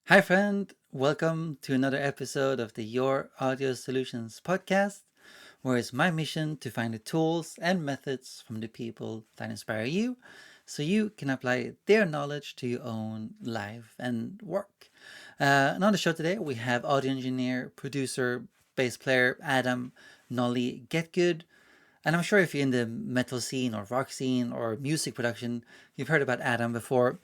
Hi, friend. Welcome to another episode of the Your Audio Solutions podcast, where it's my mission to find the tools and methods from the people that inspire you so you can apply their knowledge to your own life and work. And on the show today, we have audio engineer, producer, bass player Adam Nolly GetGood. And I'm sure if you're in the metal scene or rock scene or music production, you've heard about Adam before.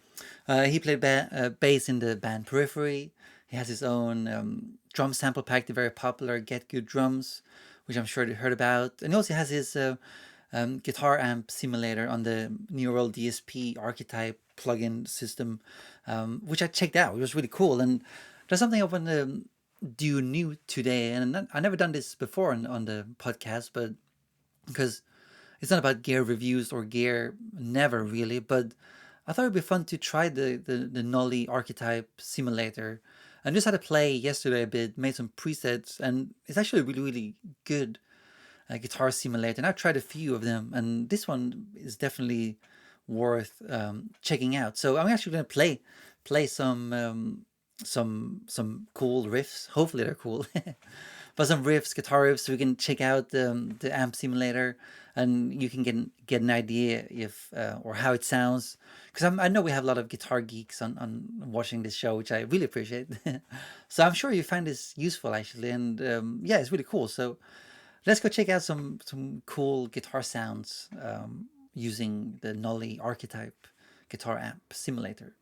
He played bass in the band Periphery. He has his own drum sample pack, the very popular GetGood Drums, which I'm sure you heard about. And he also has his guitar amp simulator on the Neural DSP Archetype plugin system, which I checked out. It was really cool. And there's something I want to do new today. And I never done this before on the podcast, but because it's not about gear reviews or gear, never really, but I thought it'd be fun to try the Nolly archetype simulator. And just had to play yesterday a bit, made some presets, and it's actually a really, really good guitar simulator. And I've tried a few of them, and this one is definitely worth checking out. So I'm actually going to play some cool riffs. Hopefully they're cool. But some riffs, guitar riffs, so we can check out the amp simulator, and you can get an idea if or how it sounds. Because I know we have a lot of guitar geeks on watching this show, which I really appreciate. So I'm sure you find this useful actually, and yeah, it's really cool. So let's go check out some cool guitar sounds using the Nolly Archetype guitar amp simulator.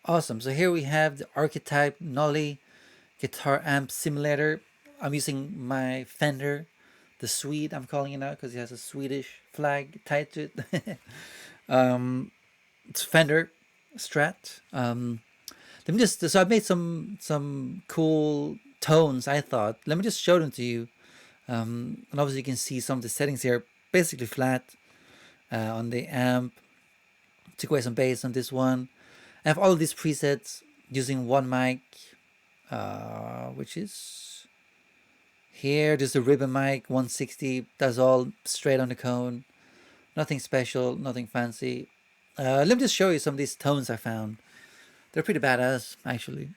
Awesome. So here we have the Archetype Nolly guitar amp simulator. I'm using my Fender, the Swede, I'm calling it now because it has a Swedish flag tied to it. It's Fender Strat. Let me just, so I made some cool tones, I thought. Let me just show them to you. And obviously you can see some of the settings here, basically flat on the amp. Took away some bass on this one. I have all of these presets using one mic, which is here. Just a ribbon mic, 160. That's all straight on the cone. Nothing special, nothing fancy. Let me just show you some of these tones I found. They're pretty badass, actually.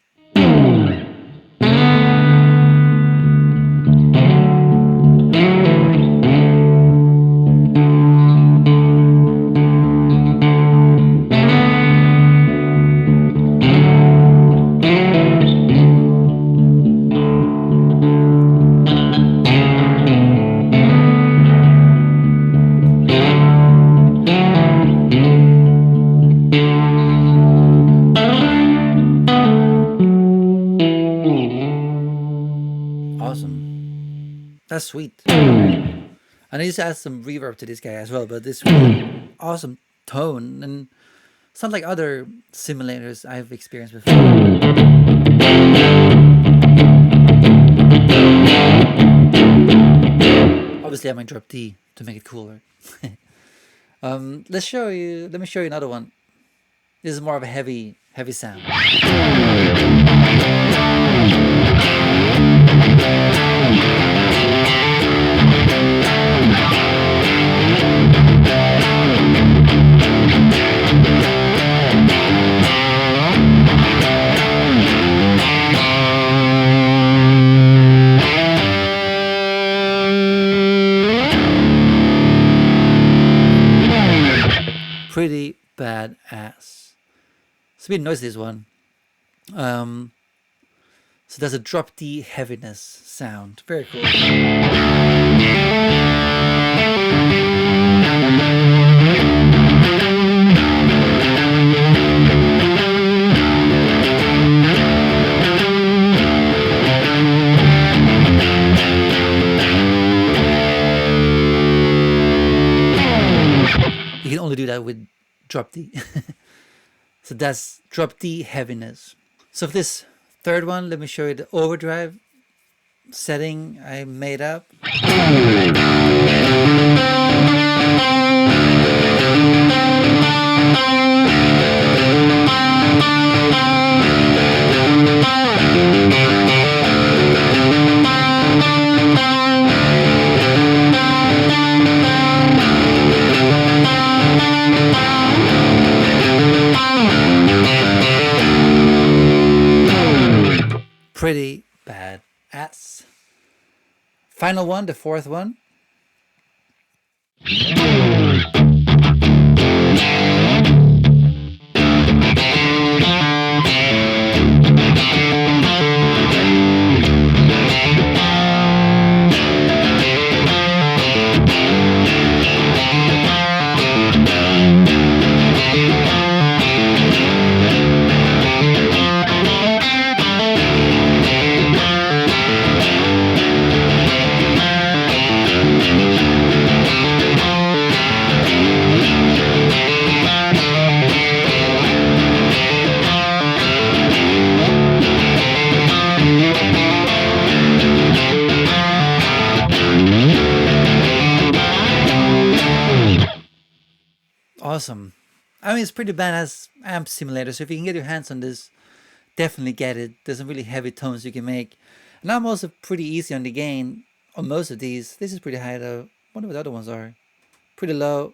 Awesome. That's sweet. And I used to add some reverb to this guy as well, but this really awesome tone, and it's not like other simulators I've experienced before. Obviously I might drop D to make it cooler. Let me show you another one. This is more of a heavy sound. Pretty badass. It's a bit noisy, this one. So there's a drop D heaviness sound. Very cool. You can only do that with drop D. So that's drop D heaviness. So for this third one, let me show you the overdrive setting I made up. pretty bad ass. Final one, the fourth one. Awesome. I mean, it's pretty badass amp simulator. So if you can get your hands on this, definitely get it. There's some really heavy tones you can make. And I'm also pretty easy on the gain on most of these. This is pretty high though. I wonder what the other ones are. Pretty low,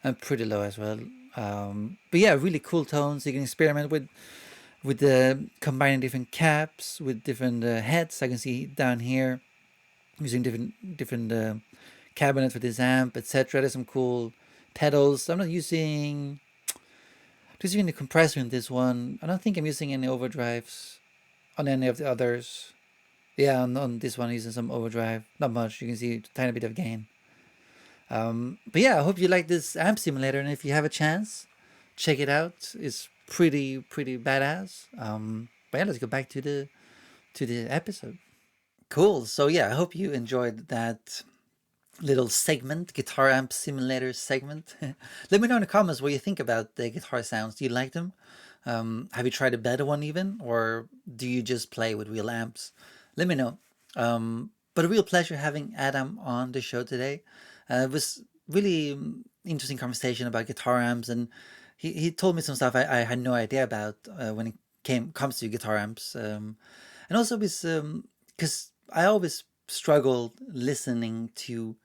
and pretty low as well. But yeah, really cool tones. You can experiment with the combining different caps with different heads. I can see down here using different cabinets for this amp, etc. There's some cool pedals. I'm not using just using the compressor in this one. I don't think I'm using any overdrives on any of the others. Yeah, on this one, I'm using some overdrive. Not much. You can see a tiny bit of gain. But yeah, I hope you like this amp simulator, and if you have a chance, check it out. It's pretty badass. But yeah, let's go back to the episode. Cool. So yeah, I hope you enjoyed that little segment, guitar amp simulator segment. Let me know in the comments what you think about the guitar sounds. Do you like them? Have you tried a better one even, or do you just play with real amps? Let me know. But a real pleasure having Adam on the show today. It was really interesting conversation about guitar amps, and he told me some stuff I had no idea about when it comes to guitar amps. And also because I always struggled listening to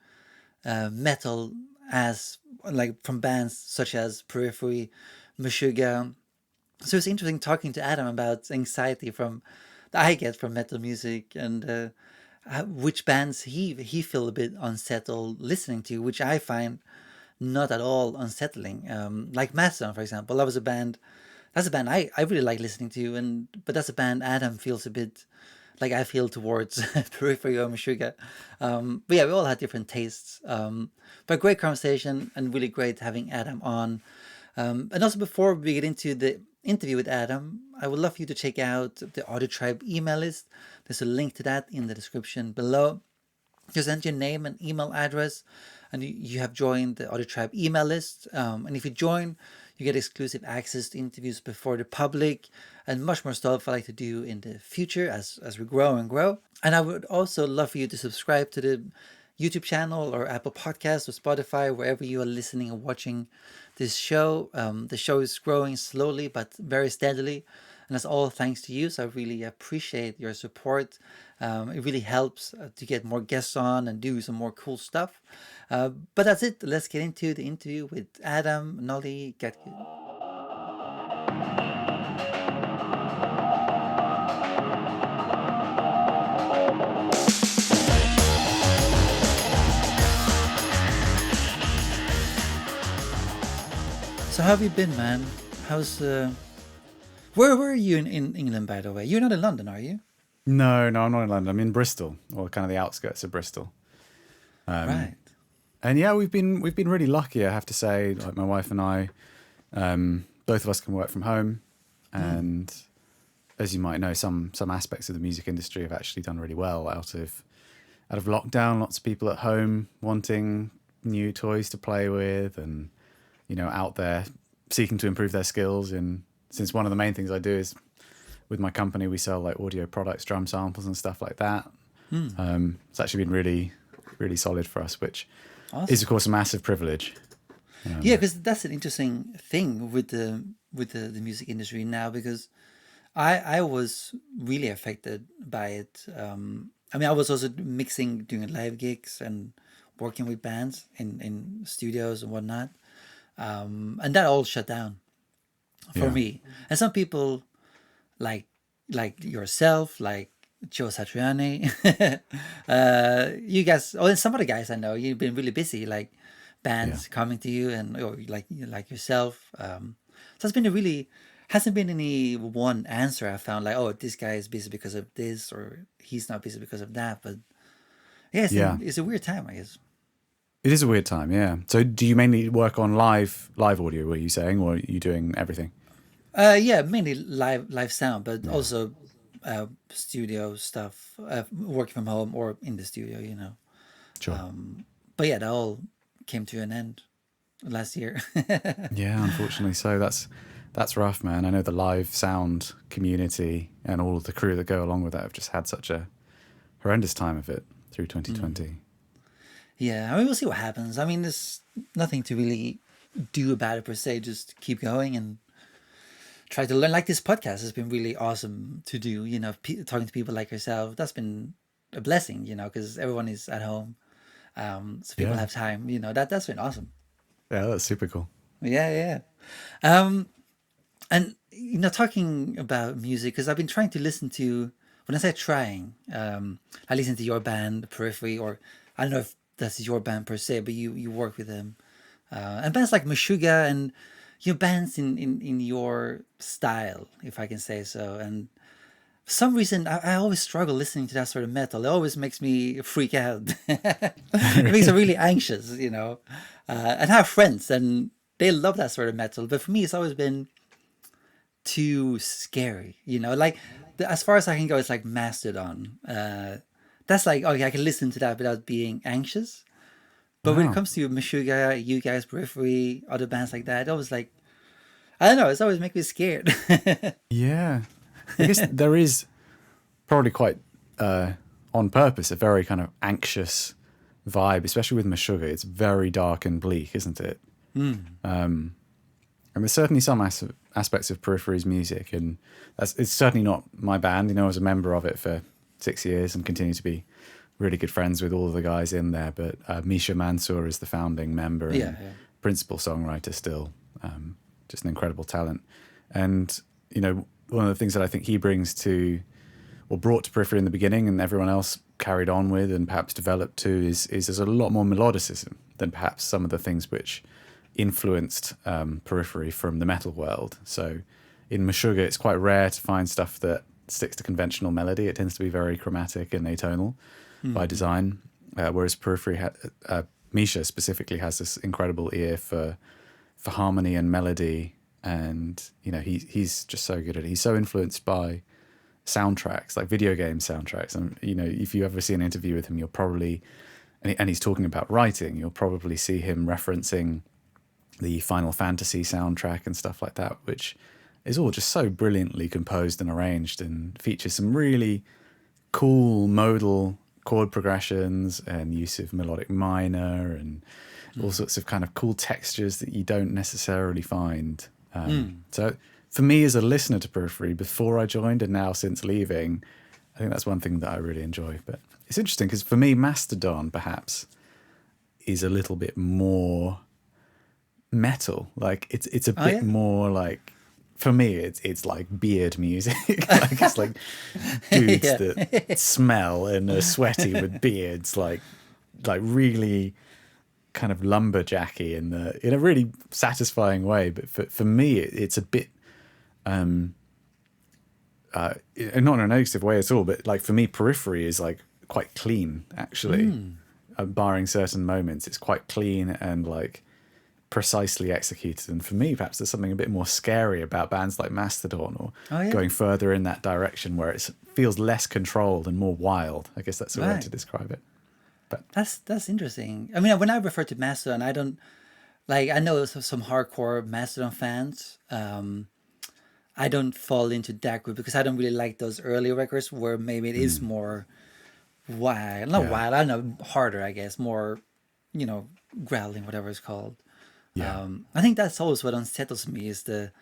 metal as like from bands such as Periphery, Meshuggah. So it's interesting talking to Adam about anxiety that I get from metal music, and which bands he feel a bit unsettled listening to, which I find not at all unsettling. Like Mastodon, for example, that was a band. That's a band I really like listening to, but that's a band Adam feels a bit like I feel towards Periphery or Meshuggah. But yeah, we all had different tastes. But great conversation and really great having Adam on. And also before we get into the interview with Adam, I would love for you to check out the Audio Tribe email list. There's a link to that in the description below. Just enter your name and email address, and you have joined the Audio Tribe email list. And if you join, you get exclusive access to interviews before the public and much more stuff I like to do in the future as we grow and grow. And I would also love for you to subscribe to the YouTube channel or Apple Podcasts or Spotify, wherever you are listening or watching this show. The show is growing slowly but very steadily, and that's all thanks to you. So I really appreciate your support. It really helps to get more guests on and do some more cool stuff. But that's it. Let's get into the interview with Adam, Nolly, GetGood. So how have you been, man? How's where were you in England, by the way? You're not in London, are you? No, I'm not in London. I'm in Bristol, or kind of the outskirts of Bristol. Right. And yeah, we've been really lucky, I have to say. Like my wife and I, both of us can work from home, and as you might know, some aspects of the music industry have actually done really well out of lockdown. Lots of people at home wanting new toys to play with, and out there seeking to improve their skills. And since one of the main things I do is with my company, we sell like audio products, drum samples and stuff like that. It's actually been really, really solid for us, which is of course a massive privilege. Yeah, because that's an interesting thing with the music industry now, because I was really affected by it. I mean, I was also doing live gigs and working with bands in studios and whatnot. And that all shut down for me. And some people, like yourself, like Joe Satriani. You guys, and some other guys I know, you've been really busy, like Yeah. bands coming to you, and or like yourself. So it's been a really hasn't been any one answer I found, like, oh, this guy is busy because of this, or he's not busy because of that. But yeah, Yeah. it's a weird time, I guess. It is a weird time, yeah. So do you mainly work on live audio, were you saying, or are you doing everything? Yeah, mainly live sound, but Yeah. also studio stuff, working from home or in the studio, Sure. But yeah, that all came to an end last year. Yeah, unfortunately so. That's rough, man. I know the live sound community and all of the crew that go along with that have just had such a horrendous time of it through 2020. Yeah, I mean, we'll see what happens. I mean, there's nothing to really do about it per se. Just keep going and try to learn. Like this podcast has been really awesome to do. Talking to people like yourself. That's been a blessing. Because everyone is at home, so people Yeah. have time. That's been awesome. Yeah, that's super cool. Yeah, yeah. And talking about music, because I've been trying to listen to. When I say trying, I listen to your band, Periphery, or I don't know if that's your band per se, but you work with them, and bands like Meshuggah and bands in your style, if I can say so. And for some reason, I always struggle listening to that sort of metal. It always makes me freak out. It makes me really anxious, and I have friends and they love that sort of metal, but for me, it's always been too scary, like as far as I can go, it's like Mastodon. That's like, okay, I can listen to that without being anxious. But when it Wow. comes to Meshuggah, you guys, Periphery, other bands like that, it always like, I don't know, it's always make me scared. Yeah. I guess there is probably quite on purpose a very kind of anxious vibe, especially with Meshuggah. It's very dark and bleak, isn't it? And there's certainly some aspects of Periphery's music, and it's certainly not my band. I was a member of it for 6 years and continue to be really good friends with all of the guys in there. But Misha Mansour is the founding member and Yeah, yeah. principal songwriter still. Just an incredible talent. And, one of the things that I think he brings to, or brought to Periphery in the beginning and everyone else carried on with and perhaps developed too, is there's a lot more melodicism than perhaps some of the things which influenced Periphery from the metal world. So in Meshuggah, it's quite rare to find stuff that sticks to conventional melody. It tends to be very chromatic and atonal by design, whereas Periphery, Misha specifically has this incredible ear for harmony and melody, and he's just so good at it. He's so influenced by soundtracks, like video game soundtracks, and if you ever see an interview with him, you'll probably, and he's talking about writing, you'll probably see him referencing the Final Fantasy soundtrack and stuff like that, which is all just so brilliantly composed and arranged and features some really cool modal chord progressions and use of melodic minor and all sorts of kind of cool textures that you don't necessarily find. So for me as a listener to Periphery before I joined and now since leaving, I think that's one thing that I really enjoy. But it's interesting because for me, Mastodon perhaps is a little bit more metal. Like it's a bit more like, for me it's like beard music. Like it's like dudes Yeah. that smell and are sweaty with beards, like really kind of lumberjacky in a really satisfying way. But for me it's a bit not in a negative way at all, but like for me Periphery is like quite clean actually. Barring certain moments, it's quite clean and like precisely executed. And for me, perhaps there's something a bit more scary about bands like Mastodon, or going further in that direction where it feels less controlled and more wild. I guess that's the way to describe it. But That's interesting. I mean, when I refer to Mastodon, I don't like. I know some hardcore Mastodon fans. I don't fall into that group because I don't really like those early records where maybe it is more wild, not wild. I don't know, harder. I guess more, growling, whatever it's called. yeah, I think that's always what unsettles me is the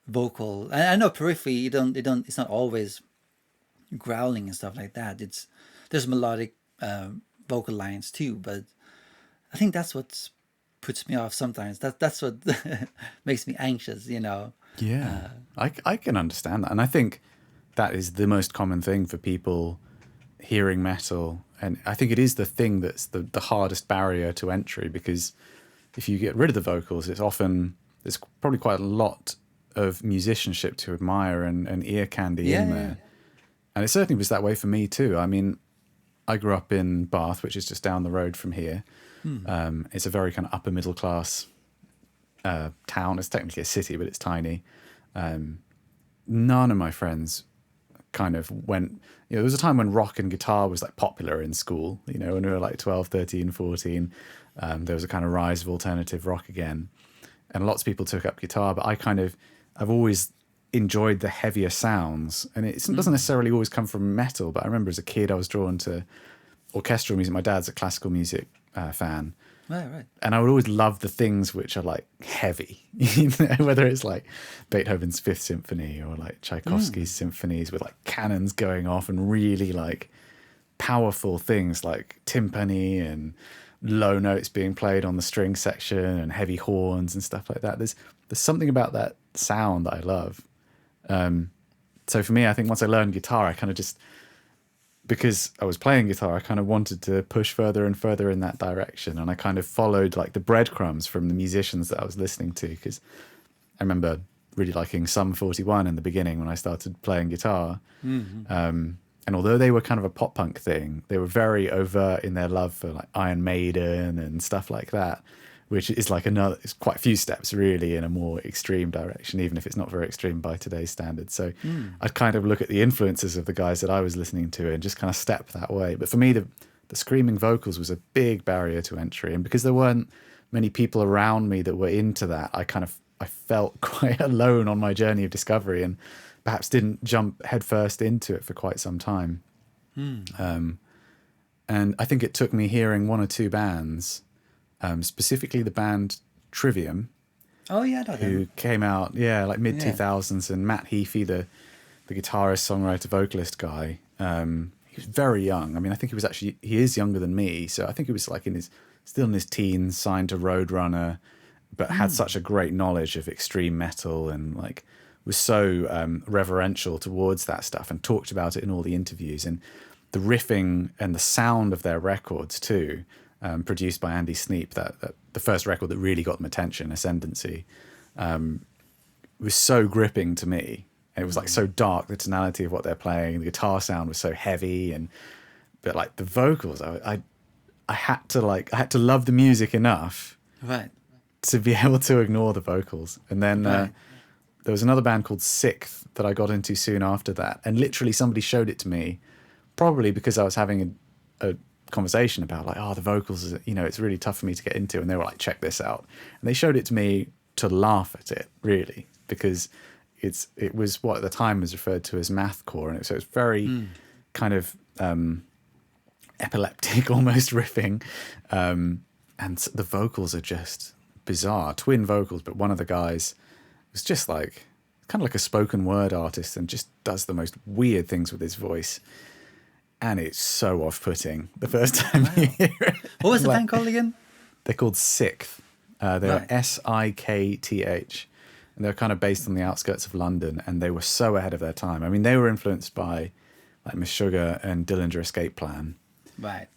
vocal. I know Periphery. It's not always growling and stuff like that. There's melodic vocal lines too, but I think that's what puts me off sometimes. That's what makes me anxious. yeah. I can understand that, and I think that is the most common thing for people hearing metal. And I think it is the thing that's the hardest barrier to entry, because if you get rid of the vocals, there's probably quite a lot of musicianship to admire and ear candy in there. And it certainly was that way for me too. I mean, I grew up in Bath, which is just down the road from here. It's a very kind of upper middle class town. It's technically a city, but it's tiny. None of my friends kind of went, there was a time when rock and guitar was like popular in school, when we were like 12, 13, 14. There was a kind of rise of alternative rock again. And lots of people took up guitar, but I've always enjoyed the heavier sounds. And it doesn't necessarily always come from metal, but I remember as a kid I was drawn to orchestral music. My dad's a classical music fan. Right. And I would always love the things which are like heavy, whether it's like Beethoven's Fifth Symphony or like Tchaikovsky's symphonies with like cannons going off and really like powerful things like timpani and low notes being played on the string section and heavy horns and stuff like that. There's something about that sound that I love. So for me, I think once I learned guitar, I kind of just, because I was playing guitar, I kind of wanted to push further and further in that direction. And I kind of followed like the breadcrumbs from the musicians that I was listening to, because I remember really liking Sum 41 in the beginning when I started playing guitar. And although they were kind of a pop punk thing, they were very overt in their love for like Iron Maiden and stuff like that, which is like it's quite a few steps really in a more extreme direction, even if it's not very extreme by today's standards. So I'd kind of look at the influences of the guys that I was listening to and just kind of step that way. But for me, the screaming vocals was a big barrier to entry. And because there weren't many people around me that were into that, I felt quite alone on my journey of discovery and perhaps didn't jump headfirst into it for quite some time. And I think it took me hearing one or two bands, specifically the band Trivium. Oh yeah, I know who them. came out, like mid 2000s, and Matt Heafy, the guitarist, songwriter, vocalist guy. He was very young. I mean, I think he is younger than me, so I think he was like still in his teens, signed to Roadrunner, but had such a great knowledge of extreme metal and like was so reverential towards that stuff and talked about it in all the interviews. And the riffing and the sound of their records too, produced by Andy Sneap, that the first record that really got them attention, Ascendancy, was so gripping to me. And it was like so dark, the tonality of what they're playing. The guitar sound was so heavy, but like the vocals, I had to love the music enough to be able to ignore the vocals. And then there was another band called Sixth that I got into soon after that. And literally somebody showed it to me, probably because I was having a conversation about like, the vocals, it's really tough for me to get into. And they were like, check this out. And they showed it to me to laugh at it, really, because it was what at the time was referred to as mathcore. And so it's very kind of epileptic, almost riffing. And the vocals are just bizarre, twin vocals, but one of the guys was just like kind of like a spoken word artist and just does the most weird things with his voice. And it's so off-putting the first time you hear it. What was the band called again? They're called Sixth. They're Sikth. And they're kind of based on the outskirts of London, and they were so ahead of their time. I mean, they were influenced by like Meshuggah and Dillinger Escape Plan. Right.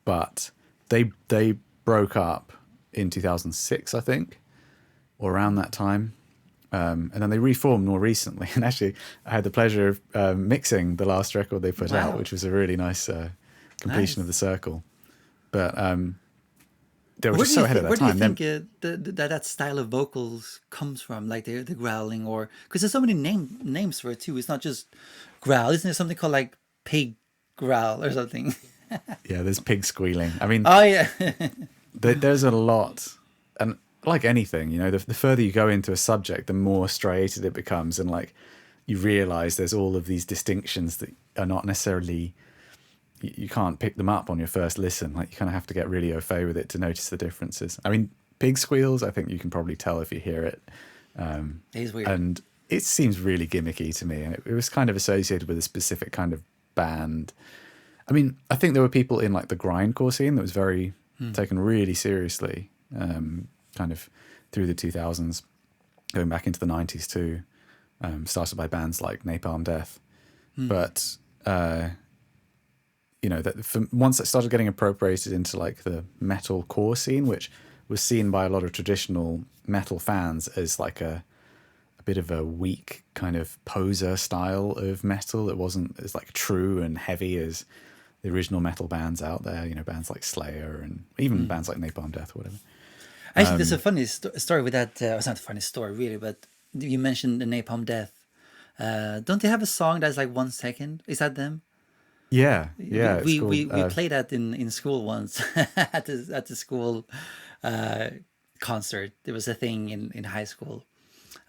But they broke up in 2006, I think, or around that time. And then they reformed more recently. And actually, I had the pleasure of mixing the last record they put out, which was a really nice completion of the circle. But they were just so ahead of their time. Where do you think that style of vocals comes from? Like the growling, or because there's so many names for it too. It's not just growl. Isn't there something called like pig growl or something? Yeah, there's pig squealing. I mean, there's a lot. And like anything, the further you go into a subject, the more striated it becomes. And like you realize there's all of these distinctions that are not necessarily, you can't pick them up on your first listen. Like you kind of have to get really au fait with it to notice the differences. I mean, pig squeals, I think you can probably tell if you hear it. It is weird. And it seems really gimmicky to me. And it was kind of associated with a specific kind of band. I mean, I think there were people in like the grindcore scene that was very taken really seriously, kind of through the 2000s, going back into the 90s too. started by bands like Napalm Death. But that once it started getting appropriated into like the metal core scene, which was seen by a lot of traditional metal fans as like a bit of a weak kind of poser style of metal. It wasn't as like true and heavy as the original metal bands out there, bands like Slayer and even bands like Napalm Death or whatever. Actually, there's a funny story with that. It's not a funny story, really, but you mentioned the Napalm Death. Don't they have a song that's like 1 second? Is that them? Yeah, it's We called. we played that in school once at the school concert. There was a thing in high school,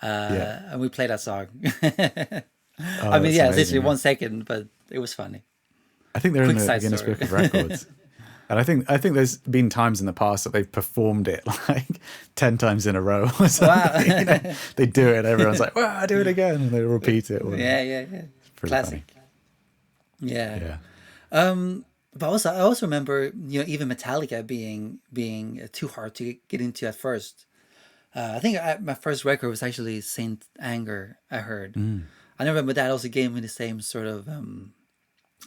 and we played that song. Oh, I mean, that's yeah, it's amazing. literally 1 second, but it was funny. I think they're in Quick the side Guinness story. Book of Records. And I think there's been times in the past that they've performed it like 10 times in a row or something. Wow. They do it, and everyone's like, "Wow, do it again," and they repeat it. Yeah. It's pretty Classic. funny. Yeah. Yeah, But I also remember, even Metallica being too hard to get into at first. I think my first record was actually Saint Anger. I heard. I remember that also gave me the same sort of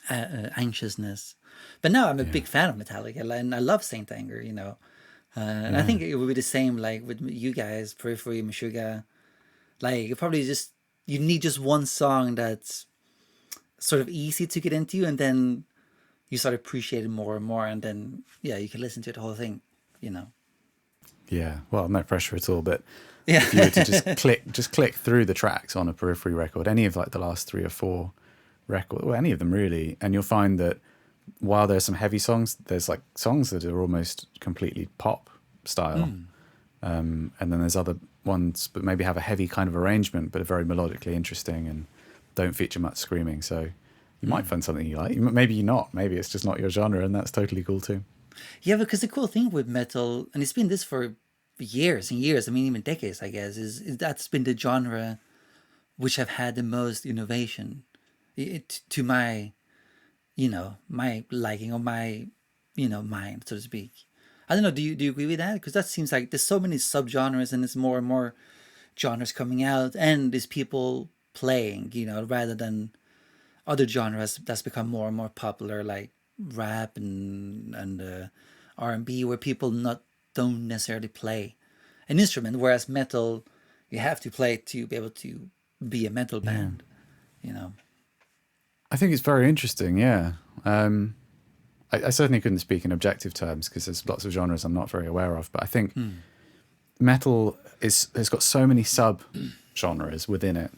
anxiousness. But now I'm a big fan of Metallica, and I love Saint Anger. And I think it would be the same like with you guys, Periphery, Meshuggah. Like probably just you need just one song that's sort of easy to get into, and then you start appreciating more and more, and then you can listen to the whole thing. yeah. Well, no pressure at all, but Yeah. if you were to just click through the tracks on a Periphery record, any of like the last 3 or 4 records, or any of them really, and you'll find that while there's some heavy songs, there's like songs that are almost completely pop style, and then there's other ones but maybe have a heavy kind of arrangement but are very melodically interesting and don't feature much screaming. So you might find something you like. Maybe you're not. Maybe it's just not your genre, and that's totally cool too. Yeah, because the cool thing with metal, and it's been this for years and years, I mean, even decades, I guess, is that's been the genre which have had the most innovation to my, my liking or my, mind, so to speak. I don't know. Do you agree with that? Because that seems like there's so many subgenres, and there's more and more genres coming out, and there's people playing, rather than other genres that's become more and more popular, like rap and R&B, where people don't necessarily play an instrument, whereas metal, you have to play to be able to be a metal band. I think it's very interesting. Yeah. I certainly couldn't speak in objective terms because there's lots of genres I'm not very aware of, but I think metal has got so many sub genres within it.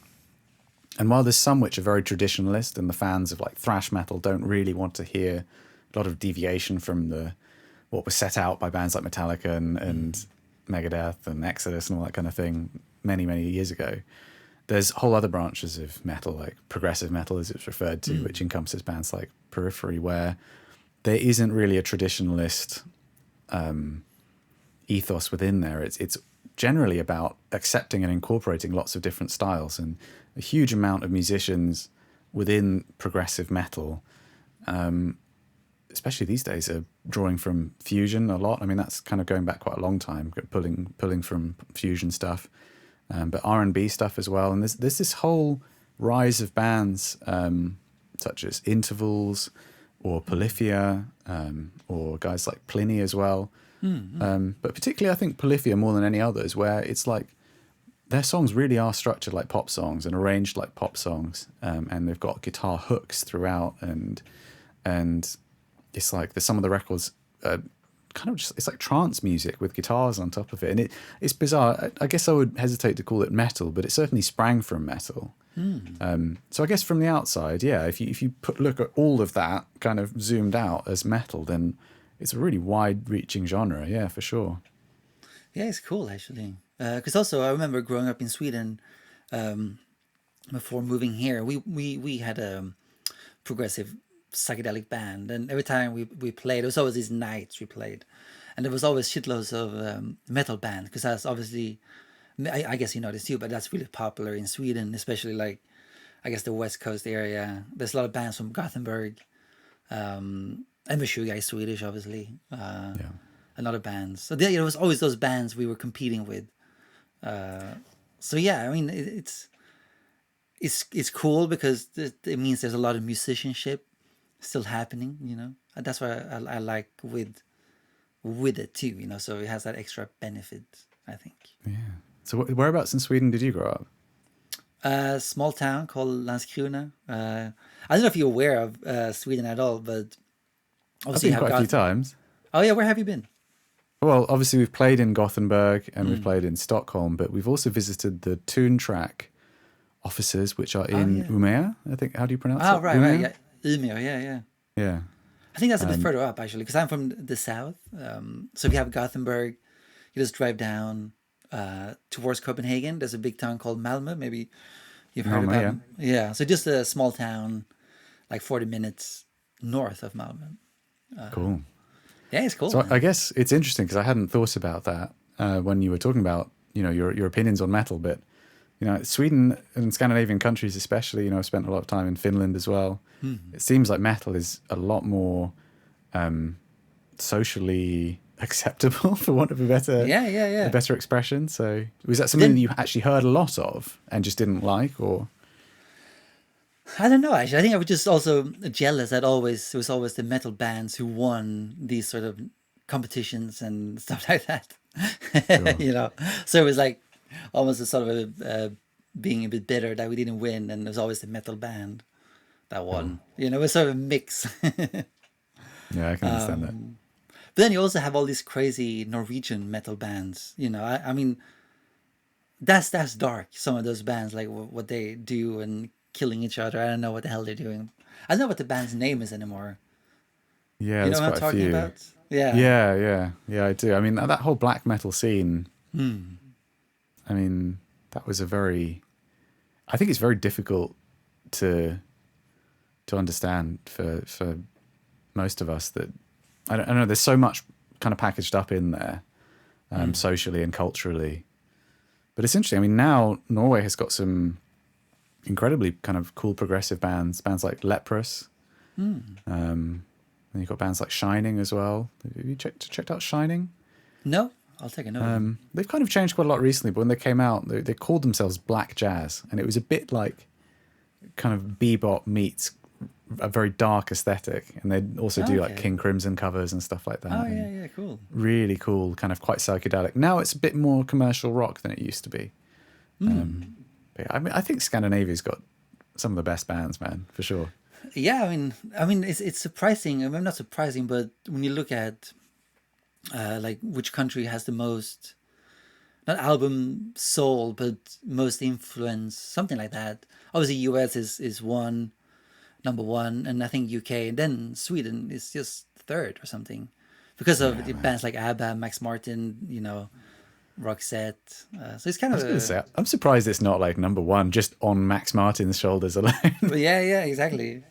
And while there's some which are very traditionalist, and the fans of like thrash metal don't really want to hear a lot of deviation from what was set out by bands like Metallica and Megadeth and Exodus and all that kind of thing many, many years ago, there's whole other branches of metal, like progressive metal as it's referred to, which encompasses bands like Periphery, where there isn't really a traditionalist ethos within there. It's generally about accepting and incorporating lots of different styles, and a huge amount of musicians within progressive metal, especially these days, are drawing from fusion a lot. I mean, that's kind of going back quite a long time, pulling from fusion stuff, but R&B stuff as well. And there's this whole rise of bands such as Intervals or Polyphia, or guys like Pliny as well. But particularly, I think Polyphia more than any others, where it's like their songs really are structured like pop songs and arranged like pop songs, and they've got guitar hooks throughout, and it's like there's some of the records kind of just, it's like trance music with guitars on top of it, and it's bizarre. I guess I would hesitate to call it metal, but it certainly sprang from metal. So I guess from the outside, yeah, if you look at all of that kind of zoomed out as metal, then it's a really wide-reaching genre, yeah, for sure. Yeah, it's cool actually. Because also I remember growing up in Sweden, before moving here, we had a progressive psychedelic band, and every time we played, there was always these nights we played, and there was always shitloads of metal bands, because that's obviously, I guess you know this too, but that's really popular in Sweden, especially like I guess the West Coast area. There's a lot of bands from Gothenburg, and Meshuggah is Swedish, obviously, and other bands. So there was always those bands we were competing with. So yeah, I mean it's it's cool because it means there's a lot of musicianship still happening. And that's why I like with it too. So it has that extra benefit, I think. Yeah. So whereabouts in Sweden did you grow up? A small town called Landskrona. I don't know if you're aware of Sweden at all, but I've obviously been quite a few times. Oh yeah, where have you been? Well, obviously we've played in Gothenburg and we've played in Stockholm, but we've also visited the Toon Track offices, which are in Umeå. I think. How do you pronounce it? Oh, right, yeah, Umeå, yeah. Yeah. I think that's a bit further up actually, because I'm from the south. So if you have Gothenburg, you just drive down towards Copenhagen. There's a big town called Malmö. Maybe you've heard about it. Yeah. So just a small town, like 40 minutes north of Malmö. Cool. Yeah, it's cool. So man. I guess it's interesting because I hadn't thought about that when you were talking about your opinions on metal, but Sweden and Scandinavian countries especially. I've spent a lot of time in Finland as well. It seems like metal is a lot more socially acceptable, for want of a better a better expression. So was that something that you actually heard a lot of and just didn't like, or? I don't know, actually. I think I was just also jealous that it was always the metal bands who won these sort of competitions and stuff like that. Sure. So it was like almost a sort of being a bit bitter that we didn't win, and it was always the metal band that won. It was sort of a mix. Yeah, I can understand that. But then you also have all these crazy Norwegian metal bands. I mean, that's dark. Some of those bands, like what they do and killing each other. I don't know what the hell they're doing. I don't know what the band's name is anymore. Yeah, You there's know what I'm quite a talking few. about? Yeah. Yeah, I do. I mean, that whole black metal scene. I mean, that was I think it's very difficult to understand for most of us. That I don't know. There's so much kind of packaged up in there, socially and culturally. But it's interesting. I mean, now Norway has got some incredibly kind of cool progressive bands like Leprous. And you've got bands like Shining as well. Have you checked out Shining? No, I'll take a note. They've kind of changed quite a lot recently, but when they came out, they called themselves Black Jazz, and it was a bit like kind of bebop meets a very dark aesthetic, and they also do like King Crimson covers and stuff like that. Oh yeah, cool. Really cool, kind of quite psychedelic. Now it's a bit more commercial rock than it used to be. But I mean, I think Scandinavia's got some of the best bands, man, for sure. Yeah, I mean, it's surprising. I mean, not surprising, but when you look at like which country has the most, not album sold, but most influence, something like that. Obviously, US is number one, and I think UK, and then Sweden is just third or something, because of the bands like ABBA, Max Martin, Roxette. So it's kind of. I'm surprised it's not like number one, just on Max Martin's shoulders alone. Yeah, exactly.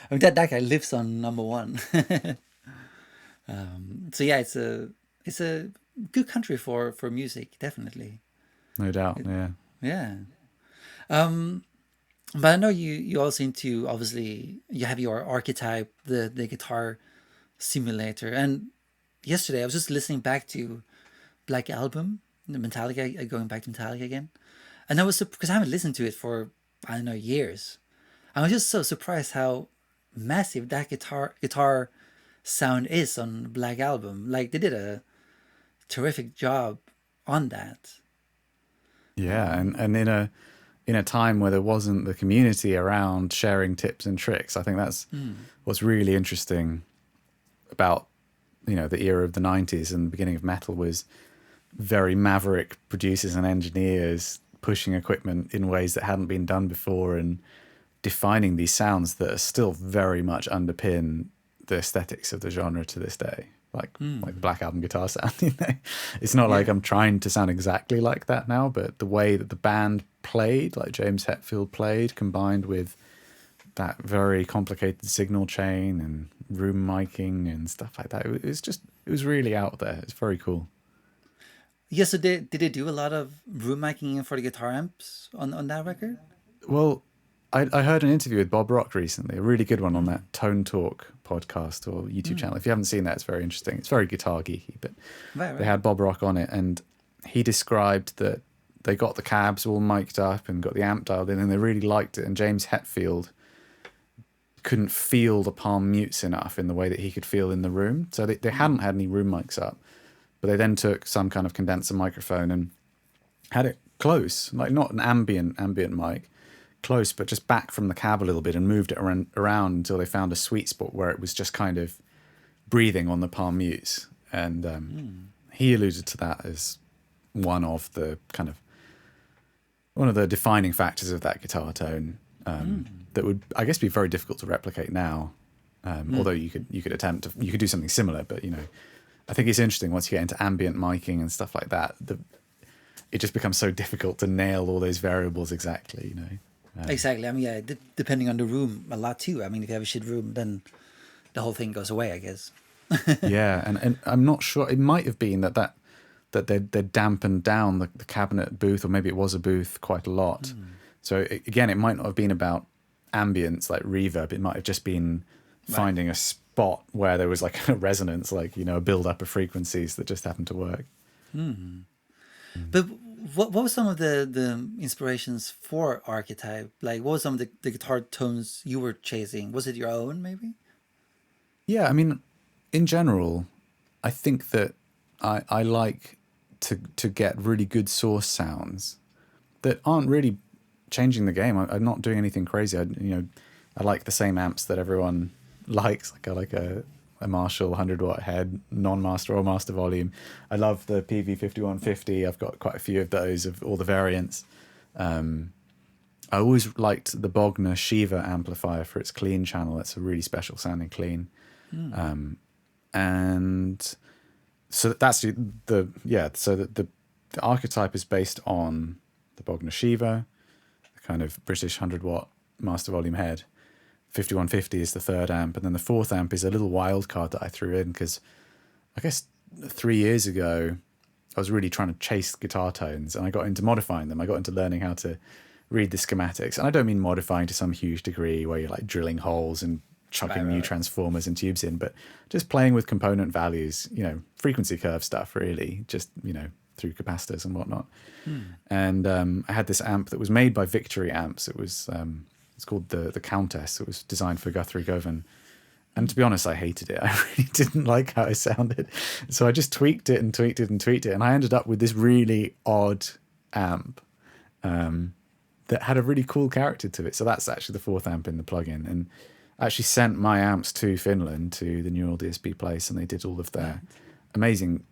I mean, that guy lives on number one. So yeah, it's a good country for music, definitely. No doubt. Yeah. But I know you also into, obviously you have your Archetype, the guitar simulator, and yesterday I was just listening back to Black Album, the Metallica, going back to Metallica again, and I was because I haven't listened to it for, I don't know, years. I was just so surprised how massive that guitar sound is on Black Album. Like, they did a terrific job on that. Yeah, and in a time where there wasn't the community around sharing tips and tricks, I think that's what's really interesting about the era of the 90s and the beginning of metal, was very maverick producers and engineers pushing equipment in ways that hadn't been done before and defining these sounds that are still very much underpin the aesthetics of the genre to this day, like the Black Album guitar sound. It's not like I'm trying to sound exactly like that now, but the way that the band played, like James Hetfield played, combined with that very complicated signal chain and room miking and stuff like that, it was really out there. It's very cool. Yeah, so did they do a lot of room miking for the guitar amps on that record? Well, I heard an interview with Bob Rock recently, a really good one on that Tone Talk podcast or YouTube channel. If you haven't seen that, it's very interesting. It's very guitar geeky, but Right. they had Bob Rock on it, and he described that they got the cabs all mic'd up and got the amp dialed in, and they really liked it. And James Hetfield couldn't feel the palm mutes enough in the way that he could feel in the room. So they hadn't had any room mics up, but they then took some kind of condenser microphone and had it close, like not an ambient mic, close, but just back from the cab a little bit, and moved it around until they found a sweet spot where it was just kind of breathing on the palm mutes. And he alluded to that as one of the defining factors of that guitar tone, that would, I guess, be very difficult to replicate now. Although you could do something similar, but I think it's interesting once you get into ambient miking and stuff like that. It just becomes so difficult to nail all those variables exactly. Exactly. I mean, depending on the room a lot too. I mean, if you have a shit room, then the whole thing goes away, I guess. Yeah, and I'm not sure. It might have been that they dampened down the cabinet booth, or maybe it was a booth quite a lot. So again, it might not have been about ambience like reverb. It might have just been finding a spot where there was like a resonance, like a build up of frequencies that just happened to work. But what was some of the inspirations for Archetype? Like, what was some of the guitar tones you were chasing? Was it your own, maybe? Yeah, I mean, in general, I think that I like to get really good source sounds that aren't really changing the game. I'm not doing anything crazy. I like the same amps that everyone likes. Like I like a Marshall 100-watt head, non-master or master volume. I love the PV5150. I've got quite a few of those, of all the variants. I always liked the Bogner Shiva amplifier for its clean channel. It's a really special sounding clean. And so that's the Archetype is based on the Bogner Shiva, the kind of British 100-watt master volume head. 5150 is the third amp, and then the fourth amp is a little wild card that I threw in because I guess 3 years ago I was really trying to chase guitar tones, and I got into modifying them. I got into learning how to read the schematics, and I don't mean modifying to some huge degree where you're like drilling holes and chucking new transformers and tubes in, but just playing with component values, frequency curve stuff, really, just through capacitors and whatnot. And I had this amp that was made by Victory Amps. It was it's called the Countess. It was designed for Guthrie Govan. And to be honest, I hated it. I really didn't like how it sounded. So I just tweaked it and tweaked it and tweaked it. And I ended up with this really odd amp that had a really cool character to it. So that's actually the fourth amp in the plugin. And I actually sent my amps to Finland, to the Neural DSP place, and they did all of their amazing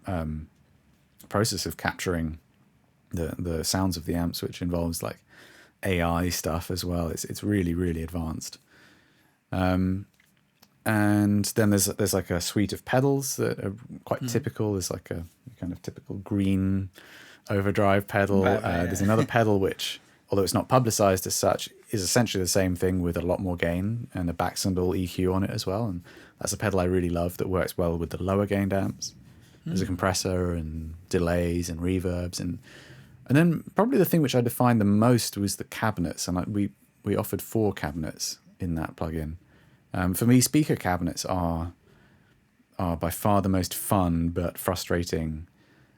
process of capturing the sounds of the amps, which involves like AI stuff as well. It's really, really advanced. And then there's like a suite of pedals that are quite typical. There's like a kind of typical green overdrive pedal. There's another pedal which, although it's not publicized as such, is essentially the same thing with a lot more gain and a back cymbal EQ on it as well. And that's a pedal I really love that works well with the lower gained amps. There's a compressor and delays and reverbs, and then probably the thing which I defined the most was the cabinets. And we offered 4 cabinets in that plugin. For me, speaker cabinets are by far the most fun but frustrating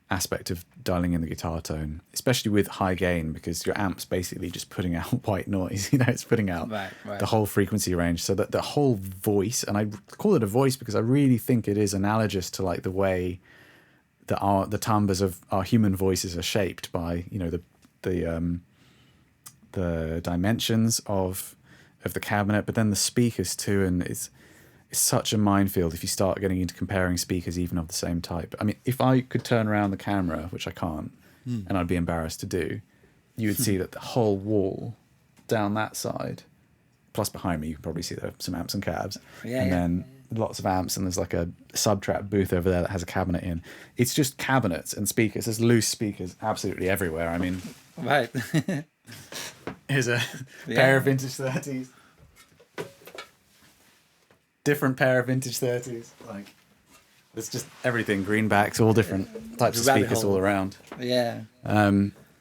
aspect of dialing in the guitar tone, especially with high gain, because your amp's basically just putting out white noise. It's putting out the whole frequency range, so that the whole voice, and I call it a voice because I really think it is analogous to like the way that the timbres of our human voices are shaped by the dimensions of the cabinet, but then the speakers too. And it's such a minefield if you start getting into comparing speakers even of the same type. I mean, if I could turn around the camera, which I can't, and I'd be embarrassed to do, you would see that the whole wall down that side, plus behind me, you can probably see there are some amps and cabs, then lots of amps, and there's like a subtrap booth over there that has a cabinet in. It's just cabinets and speakers. There's loose speakers absolutely everywhere. I mean, here's a pair of vintage 30s. Different pair of vintage 30s. Like, there's just everything, greenbacks, all different types of speakers all around.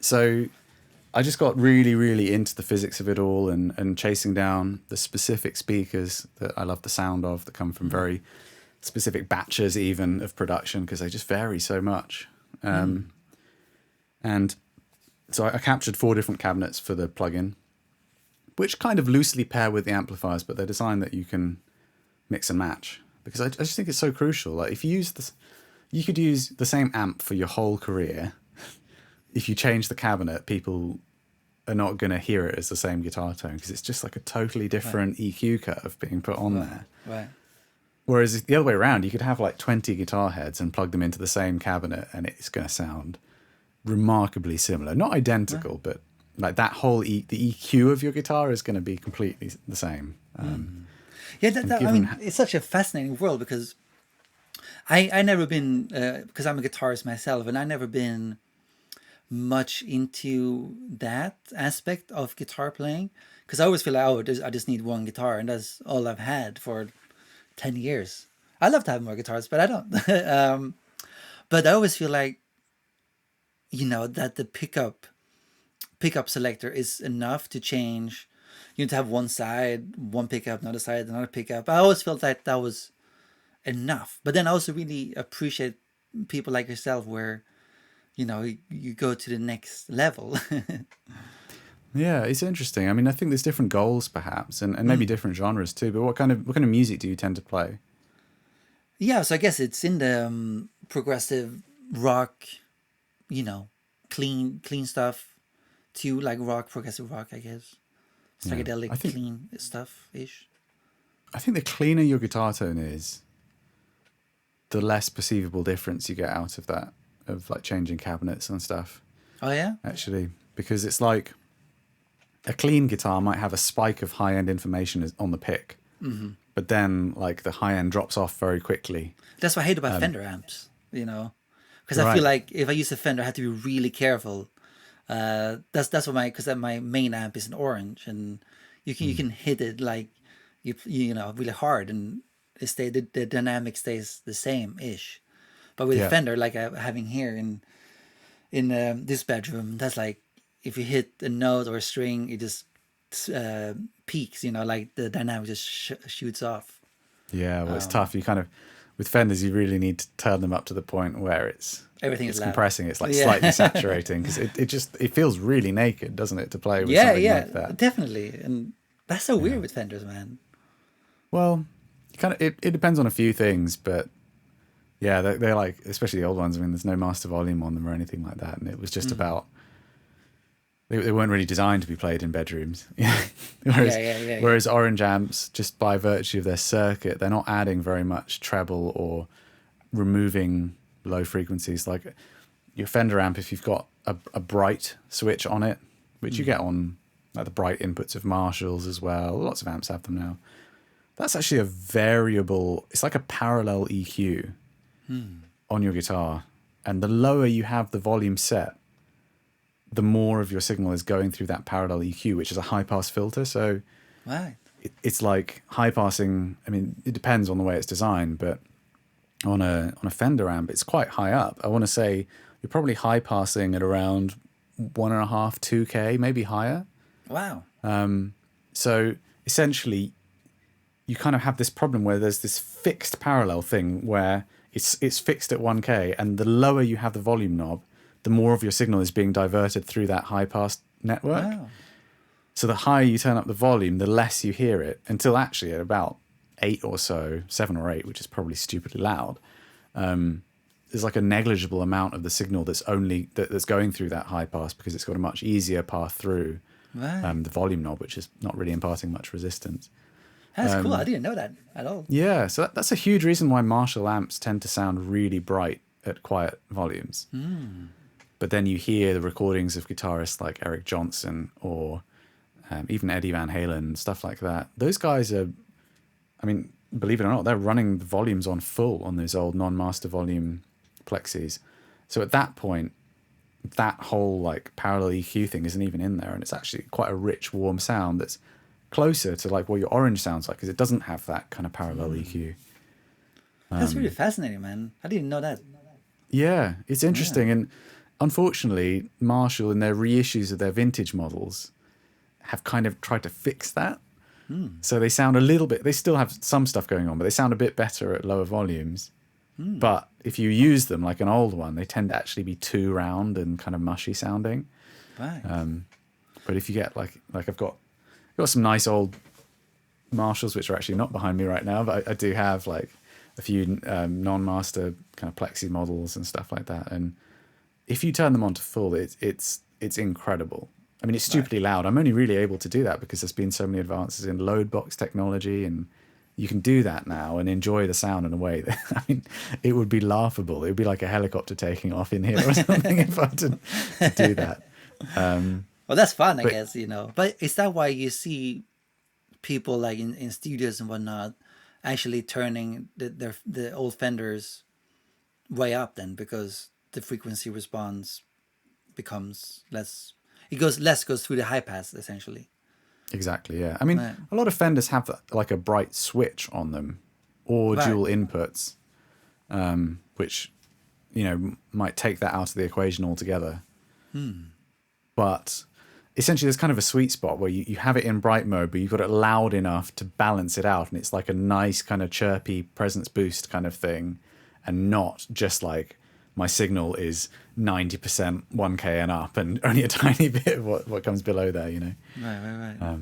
So I just got really, really into the physics of it all, and chasing down the specific speakers that I love the sound of, that come from very specific batches even of production, because they just vary so much. And So I captured 4 different cabinets for the plugin, which kind of loosely pair with the amplifiers, but they're designed that you can mix and match. Because I just think it's so crucial. Like if you use this, you could use the same amp for your whole career. If you change the cabinet, people are not going to hear it as the same guitar tone because it's just like a totally different EQ curve being put on there. Right. Whereas the other way around, you could have like 20 guitar heads and plug them into the same cabinet and it's going to sound remarkably similar. Not identical, but like that whole the EQ of your guitar is going to be completely the same. Yeah, I mean, it's such a fascinating world because I never been, because I'm a guitarist myself, and I never been much into that aspect of guitar playing because I always feel like, oh, I just need one guitar and that's all I've had for 10 years. I love to have more guitars, but I don't. But I always feel like, that the pickup selector is enough to change. You need to have one side, one pickup, another side, another pickup. I always felt like that was enough. But then I also really appreciate people like yourself where, you go to the next level. Yeah, it's interesting. I mean, I think there's different goals perhaps and maybe different genres too, but what kind of music do you tend to play? Yeah, so I guess it's in the progressive rock, clean stuff to like progressive rock, I guess. Psychedelic, clean stuff-ish. I think the cleaner your guitar tone is, the less perceivable difference you get out of that, of like changing cabinets and stuff. Oh, yeah? Actually, because it's like a clean guitar might have a spike of high-end information on the pick, but then like the high-end drops off very quickly. That's what I hate about Fender amps, because I feel like if I use a Fender, I have to be really careful. That's what because my main amp is an orange, and you can hit it like really hard, and the dynamic stays the same ish. But with Fender, like I'm having here in this bedroom, that's like if you hit a note or a string, it just peaks. Like the dynamic just shoots off. Yeah, well, it's tough. You kind of with Fenders, you really need to turn them up to the point where everything is compressing. It's like slightly saturating because it feels really naked, doesn't it, to play with something like that? Definitely. And that's so weird with Fenders, man. Well, it depends on a few things, but yeah, they're like, especially the old ones. I mean, there's no master volume on them or anything like that, and it was just about. They weren't really designed to be played in bedrooms. Whereas orange amps, just by virtue of their circuit, they're not adding very much treble or removing low frequencies. Like your Fender amp, if you've got a bright switch on it, which you get on like the bright inputs of Marshalls as well. Lots of amps have them now. That's actually a variable. It's like a parallel EQ on your guitar. And the lower you have the volume set, the more of your signal is going through that parallel EQ, which is a high-pass filter. So it's like high-passing. I mean, it depends on the way it's designed, but on a Fender amp, it's quite high up. I want to say you're probably high-passing at around 1.5, 2K, maybe higher. Wow. So essentially, you kind of have this problem where there's this fixed parallel thing where it's fixed at 1K, and the lower you have the volume knob, the more of your signal is being diverted through that high-pass network. Wow. So the higher you turn up the volume, the less you hear it, until actually at about 8 or so, 7 or 8, which is probably stupidly loud, there's like a negligible amount of the signal that's going through that high-pass because it's got a much easier path through the volume knob, which is not really imparting much resistance. That's cool. I didn't know that at all. Yeah, so that's a huge reason why Marshall amps tend to sound really bright at quiet volumes. But then you hear the recordings of guitarists like Eric Johnson or even Eddie Van Halen, stuff like that. Those guys are, I mean, believe it or not, they're running the volumes on full on those old non-master volume plexis. So at that point, that whole like parallel EQ thing isn't even in there, and it's actually quite a rich, warm sound that's closer to like what your orange sounds like because it doesn't have that kind of parallel EQ. That's really fascinating, man. I didn't know that. Yeah, it's interesting. And unfortunately, Marshall in their reissues of their vintage models have kind of tried to fix that. So they sound a little bit, they still have some stuff going on, but they sound a bit better at lower volumes. But if you use them like an old one, they tend to actually be too round and kind of mushy sounding. Right. But if you get like I've got some nice old Marshalls, which are actually not behind me right now, but I do have like a few non-master kind of plexi models and stuff like that. And if you turn them on to full, it's incredible. I mean, it's stupidly loud. I'm only really able to do that because there's been so many advances in load box technology, and you can do that now and enjoy the sound in a way that, I mean, it would be laughable. It would be like a helicopter taking off in here or something if I had to do that. Well, that's fun, I but- guess, you know. But is that why you see people like in studios and whatnot actually turning the old Fenders way up then, because the frequency response becomes less. It goes through the high pass essentially. Exactly, yeah. I mean, Right. a lot of Fenders have like a bright switch on them or Right. dual inputs, which, you know, might take that out of the equation altogether. But essentially there's kind of a sweet spot where you have it in bright mode, but you've got it loud enough to balance it out. And it's like a nice kind of chirpy presence boost kind of thing, and not just like my signal is 90% 1K and up and only a tiny bit of what comes below there, you know. Right.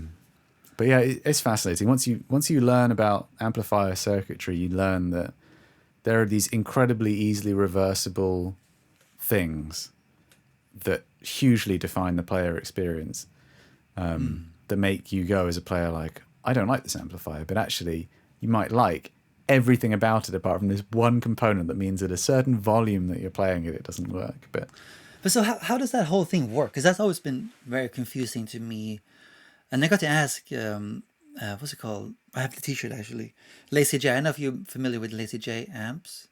But yeah, it's fascinating. Once you learn about amplifier circuitry, you learn that there are these incredibly easily reversible things that hugely define the player experience, that make you go as a player like, I don't like this amplifier, but actually you might like everything about it apart from this one component that means at a certain volume that you're playing it doesn't work. But so how does that whole thing work? Because that's always been very confusing to me. And I got to ask, what's it called? I have the T-shirt actually. Lazy J. I don't know if you're familiar with Lazy J amps.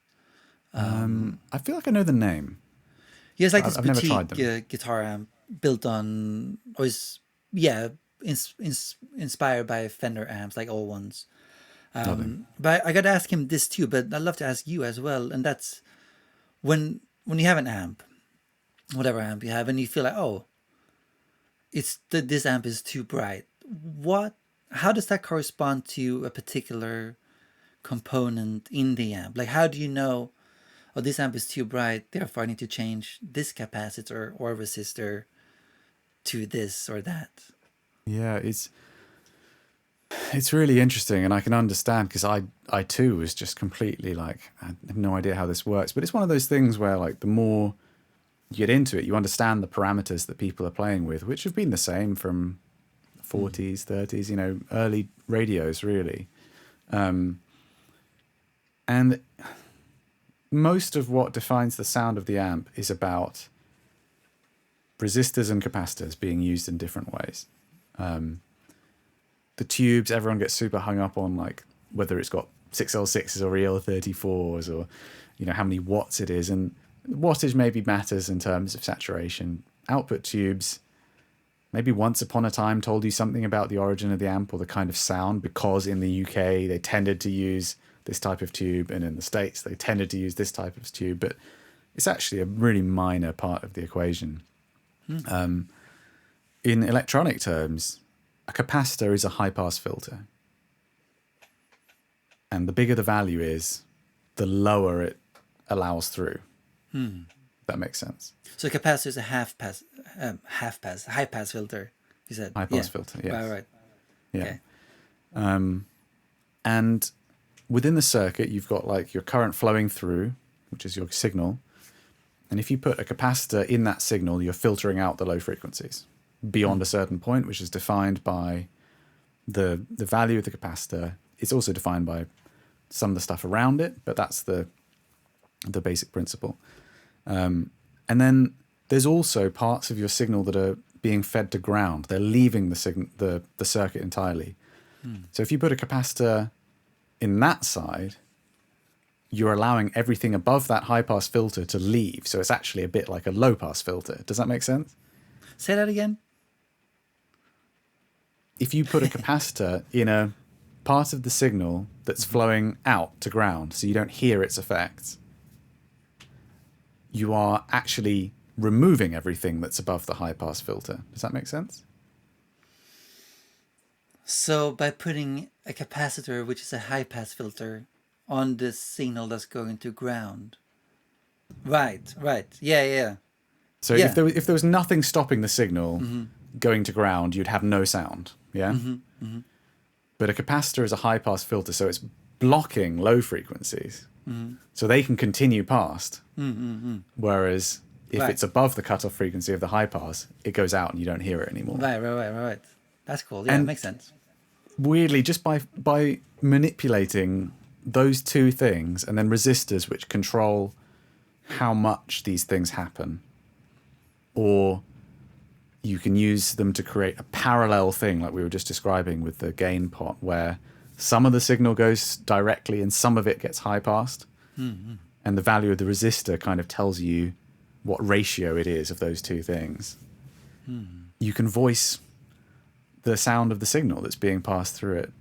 I feel like I know the name. He has like this I've never tried boutique them. guitar amp built on, or is inspired by Fender amps, like old ones. But I got to ask him this too. But I'd love to ask you as well. And that's when you have an amp, whatever amp you have, and you feel like, oh, this amp is too bright. How does that correspond to a particular component in the amp? Like, how do you know, oh, this amp is too bright, therefore I need to change this capacitor or resistor to this or that? Yeah, it's really interesting, and I can understand because I too was just completely like, I have no idea how this works. But it's one of those things where like the more you get into it, you understand the parameters that people are playing with, which have been the same from 40s, 30s, you know, early radios really. And most of what defines the sound of the amp is about resistors and capacitors being used in different ways. The tubes, everyone gets super hung up on, like whether it's got 6L6s or EL34s, or you know how many watts it is, and wattage maybe matters in terms of saturation. Output tubes maybe once upon a time told you something about the origin of the amp or the kind of sound, because in the UK they tended to use this type of tube, and in the States they tended to use this type of tube, but it's actually a really minor part of the equation. In electronic terms, a capacitor is a high-pass filter. And the bigger the value is, the lower it allows through. That makes sense. So capacitor is a high pass filter. You said High-pass filter, yes. Right. Yeah. Okay. And within the circuit, you've got like your current flowing through, which is your signal. And if you put a capacitor in that signal, you're filtering out the low frequencies beyond a certain point, which is defined by the value of the capacitor. It's also defined by some of the stuff around it, but that's the basic principle. And then there's also parts of your signal that are being fed to ground. They're leaving the circuit entirely. So if you put a capacitor in that side, you're allowing everything above that high-pass filter to leave. So it's actually a bit like a low-pass filter. Does that make sense? Say that again. If you put a capacitor in a part of the signal that's flowing out to ground, so you don't hear its effects, you are actually removing everything that's above the high-pass filter. Does that make sense? So by putting a capacitor, which is a high pass filter, on the signal that's going to ground. Right. Yeah. So Yeah. if there was nothing stopping the signal going to ground, you'd have no sound. Yeah. But a capacitor is a high pass filter, so it's blocking low frequencies, so they can continue past. Whereas if it's above the cutoff frequency of the high pass, it goes out and you don't hear it anymore. Right. That's cool. Yeah, And it makes sense. Weirdly, just by manipulating those two things and then resistors which control how much these things happen, or you can use them to create a parallel thing like we were just describing with the gain pot, where some of the signal goes directly and some of it gets high passed, and the value of the resistor kind of tells you what ratio it is of those two things. You can voice the sound of the signal that's being passed through it.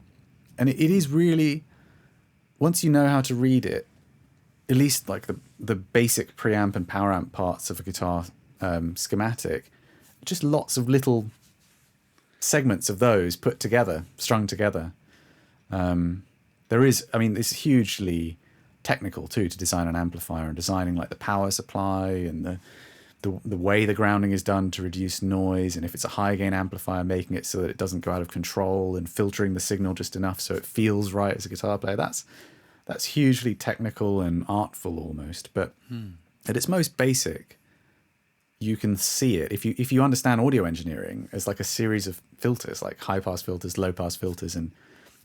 And it is really, once you know how to read it, at least like the basic preamp and power amp parts of a guitar schematic, just lots of little segments of those put together, strung together. There is, I mean, it's hugely technical too to design an amplifier, and designing like the power supply and the way the grounding is done to reduce noise, and if it's a high gain amplifier, making it so that it doesn't go out of control, and filtering the signal just enough so it feels right as a guitar player. That's hugely technical and artful almost, but at its most basic, you can see it if you understand audio engineering as like a series of filters, like high pass filters, low pass filters, and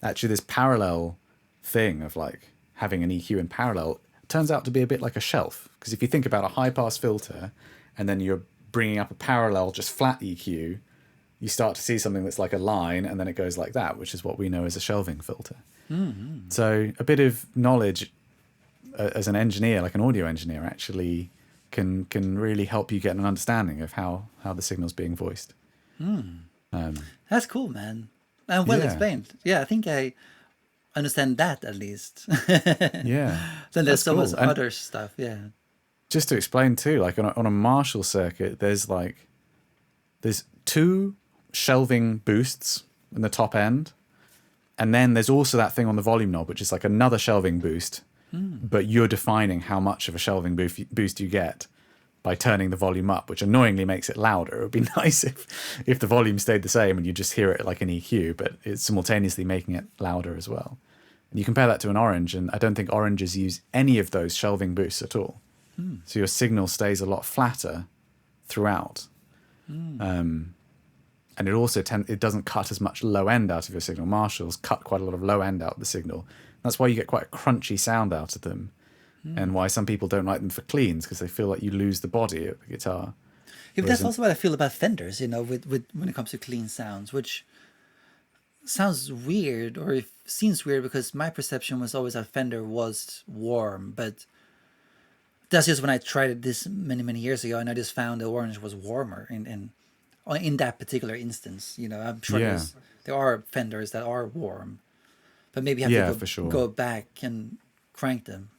actually this parallel thing of like having an EQ in parallel turns out to be a bit like a shelf. Because if you think about a high pass filter and then you're bringing up a parallel just flat EQ, you start to see something that's like a line, and then it goes like that, which is what we know as a shelving filter. So a bit of knowledge as an engineer, like an audio engineer, actually can really help you get an understanding of how the signal's being voiced. That's cool, man. And well explained. Yeah, I think I understand that at least. Yeah. Then there's That's so much cool. And other stuff. Yeah. just to explain too, like on a Marshall circuit, there's two shelving boosts in the top end, and then there's also that thing on the volume knob, which is like another shelving boost, but you're defining how much of a shelving boost you get by turning the volume up, which annoyingly makes it louder. It would be nice if the volume stayed the same and you just hear it like an EQ, but it's simultaneously making it louder as well. And you compare that to an Orange, and I don't think Oranges use any of those shelving boosts at all. So your signal stays a lot flatter throughout. And it also it doesn't cut as much low end out of your signal. Marshalls cut quite a lot of low end out of the signal. That's why you get quite a crunchy sound out of them, and why some people don't like them for cleans, because they feel like you lose the body of the guitar. Yeah, but that's also what I feel about Fenders, you know, with when it comes to clean sounds, which sounds weird, or it seems weird, because my perception was always that Fender was warm, but that's just when I tried it this many years ago, and I just found the Orange was warmer in that particular instance. You know, I'm sure there are Fenders that are warm, but maybe you have to go back and crank them.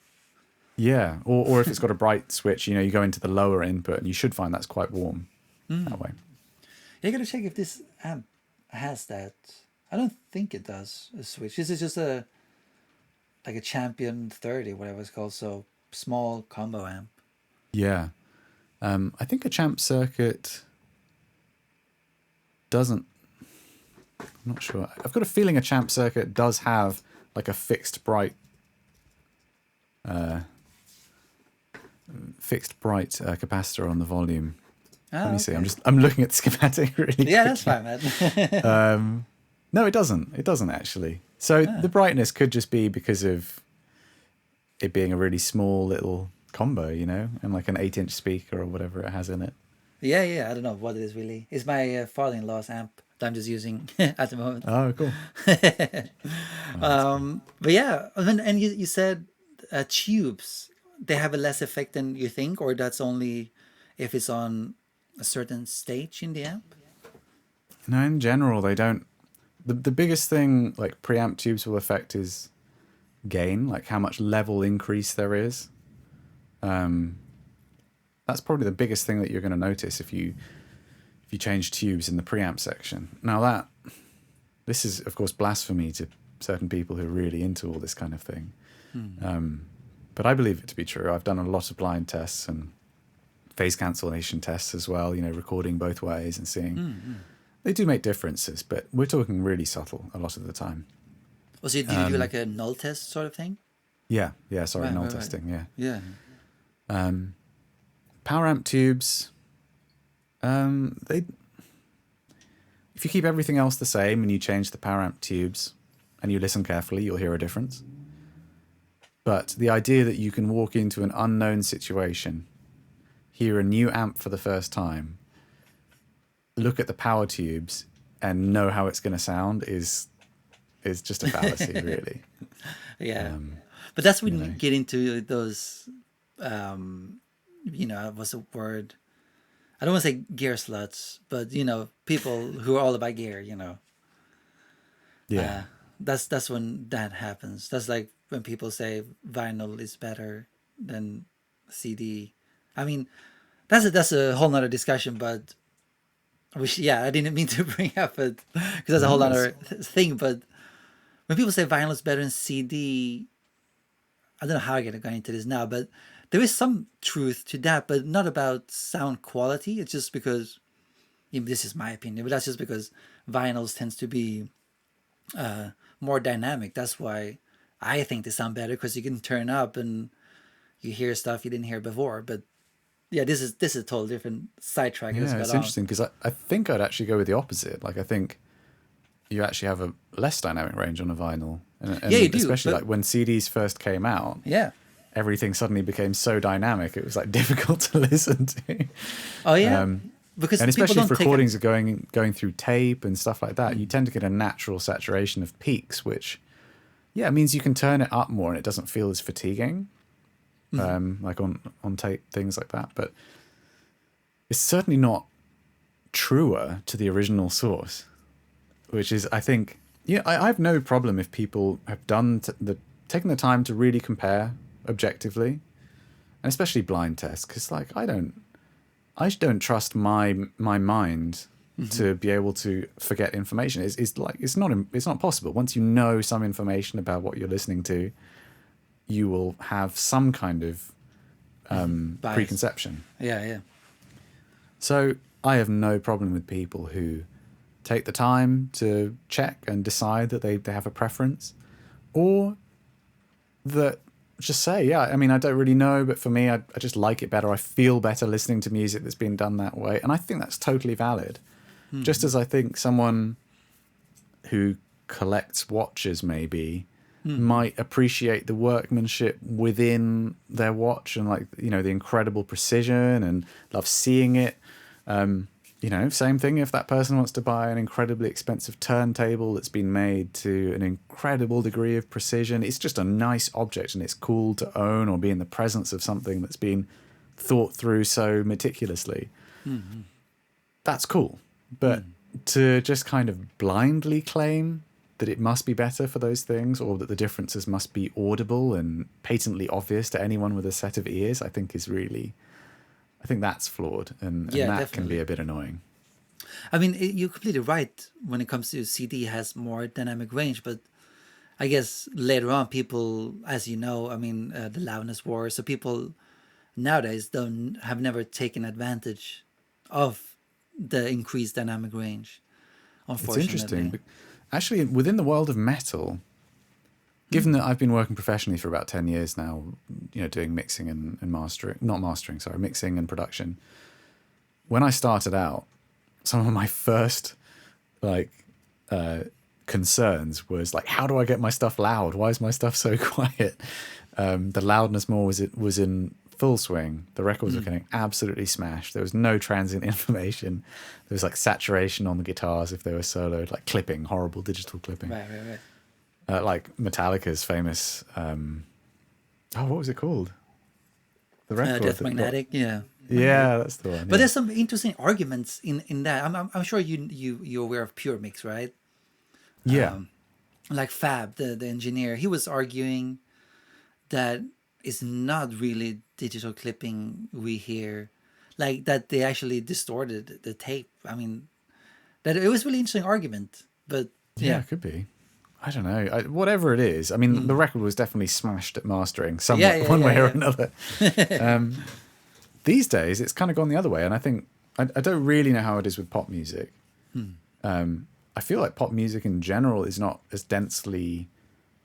Yeah, or if it's got a bright switch, you know, you go into the lower input, and you should find that's quite warm that way. You gotta check if this amp has that. I don't think it does, a switch. This is just a Champion 30, whatever it's called, so small combo amp. Yeah. I think a Champ circuit doesn't. I'm not sure. I've got a feeling a Champ circuit does have like a fixed bright capacitor on the volume. Let me see. I'm looking at the schematic really quickly. Yeah, that's fine, man. No, it doesn't. It doesn't actually. So the brightness could just be because of it being a really small little combo, you know, and like an 8-inch speaker or whatever it has in it. Yeah. I don't know what it is really. It's my father-in-law's amp that I'm just using at the moment. Oh, cool. But yeah, and you said tubes, they have a less effect than you think, or that's only if it's on a certain stage in the amp? No, in general, they don't. The biggest thing like preamp tubes will affect is gain, like how much level increase there is. That's probably the biggest thing that you're going to notice if you change tubes in the preamp section. Now this is of course blasphemy to certain people who are really into all this kind of thing. But I believe it to be true. I've done a lot of blind tests, and phase cancellation tests as well, you know, recording both ways and seeing. Mm-hmm. They do make differences, but we're talking really subtle a lot of the time. So did you do like a null test sort of thing? Yeah, sorry, Right, null right, testing, right. yeah. Yeah. Power amp tubes, they, if you keep everything else the same and you change the power amp tubes and you listen carefully, you'll hear a difference. But the idea that you can walk into an unknown situation, hear a new amp for the first time, look at the power tubes and know how it's going to sound is just a fallacy, really. Yeah. But that's when you know. get into those, what's the word? I don't want to say gear sluts, but, people who are all about gear, Yeah. That's when that happens. That's like when people say vinyl is better than CD. I mean, that's a whole nother discussion, but I didn't mean to bring up it because that's a whole other thing. But when people say vinyl is better than CD, I don't know how I get going into this now, but there is some truth to that, but not about sound quality. It's just because, this is my opinion, but that's just because vinyls tends to be more dynamic. That's why I think they sound better, because you can turn up and you hear stuff you didn't hear before. But yeah, this is a totally different sidetrack. Yeah, it's interesting because I think I'd actually go with the opposite. Like, I think you actually have a less dynamic range on a vinyl. And yeah, you do. Especially like when CDs first came out. Yeah. Everything suddenly became so dynamic, it was like difficult to listen to. Oh yeah. Because and especially if recordings are going through tape and stuff like that, you tend to get a natural saturation of peaks, which means you can turn it up more and it doesn't feel as fatiguing. Like on tape, things like that. But it's certainly not truer to the original source, which is, I think, I have no problem if people have taken the time to really compare objectively, and especially blind tests, because like I don't trust my mind to be able to forget information. It's not possible. Once you know some information about what you're listening to, you will have some kind of preconception. Yeah. So I have no problem with people who take the time to check and decide that they have a preference, or that just say, I mean, I don't really know, but for me, I just like it better. I feel better listening to music that's been done that way. And I think that's totally valid. Just as I think someone who collects watches maybe might appreciate the workmanship within their watch and like, the incredible precision and love seeing it. Same thing if that person wants to buy an incredibly expensive turntable that's been made to an incredible degree of precision. It's just a nice object and it's cool to own or be in the presence of something that's been thought through so meticulously. That's cool. But to just kind of blindly claim that it must be better for those things, or that the differences must be audible and patently obvious to anyone with a set of ears, I think that's flawed, and that definitely can be a bit annoying. I mean, you're completely right when it comes to CD has more dynamic range, but I guess later on people, as you know, the loudness war, so people nowadays have never taken advantage of the increased dynamic range, unfortunately. It's interesting. Actually, within the world of metal, given that I've been working professionally for about 10 years now, doing mixing and mixing and production. When I started out, some of my first concerns was like, how do I get my stuff loud? Why is my stuff so quiet? The loudness more was in full swing. The records were getting absolutely smashed. There was no transient information. There was like saturation on the guitars if they were soloed, like clipping, horrible digital clipping. Right. Like Metallica's famous, what was it called? The record. Death Magnetic, yeah. Yeah, that's the one. But there's some interesting arguments in that. I'm sure you're aware of Pure Mix, right? Yeah. Like Fab, the engineer, he was arguing that it's not really digital clipping we hear, like that they actually distorted the tape. That it was really interesting argument, but yeah, it could be. I don't know. Whatever it is, the record was definitely smashed at mastering, one way or another. these days it's kind of gone the other way, and I think I don't really know how it is with pop music. I feel like pop music in general is not as densely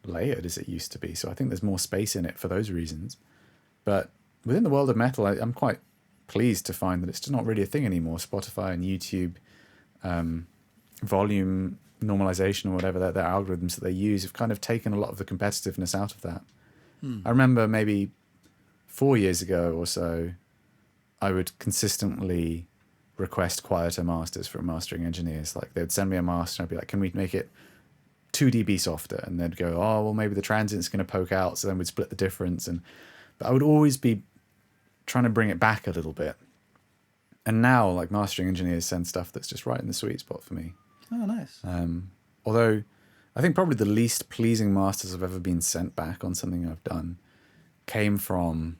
layered as it used to be, so I think there's more space in it for those reasons. But within the world of metal, I'm quite pleased to find that it's just not really a thing anymore. Spotify and YouTube, volume normalization or whatever, their algorithms that they use have kind of taken a lot of the competitiveness out of that. I remember maybe 4 years ago or so, I would consistently request quieter masters from mastering engineers. Like they'd send me a master and I'd be like, can we make it 2 dB softer? And they'd go, oh, well, maybe the transient's going to poke out. So then we'd split the difference. But I would always be trying to bring it back a little bit. And now, like, mastering engineers send stuff that's just right in the sweet spot for me. Oh, nice. Although I think probably the least pleasing masters I've ever been sent back on something I've done came from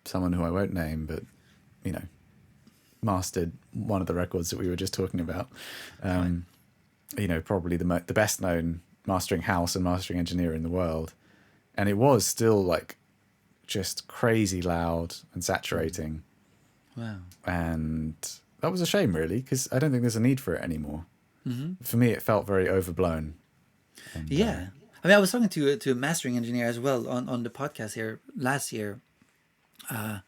someone who I won't name, but, you know, mastered one of the records that we were just talking about. Right. You know, probably the best known mastering house and mastering engineer in the world. And it was still like just crazy loud and saturating. Wow. And that was a shame, really, because I don't think there's a need for it anymore. For me, it felt very overblown. And, Yeah. I mean, I was talking to a mastering engineer as well on the podcast here last year. And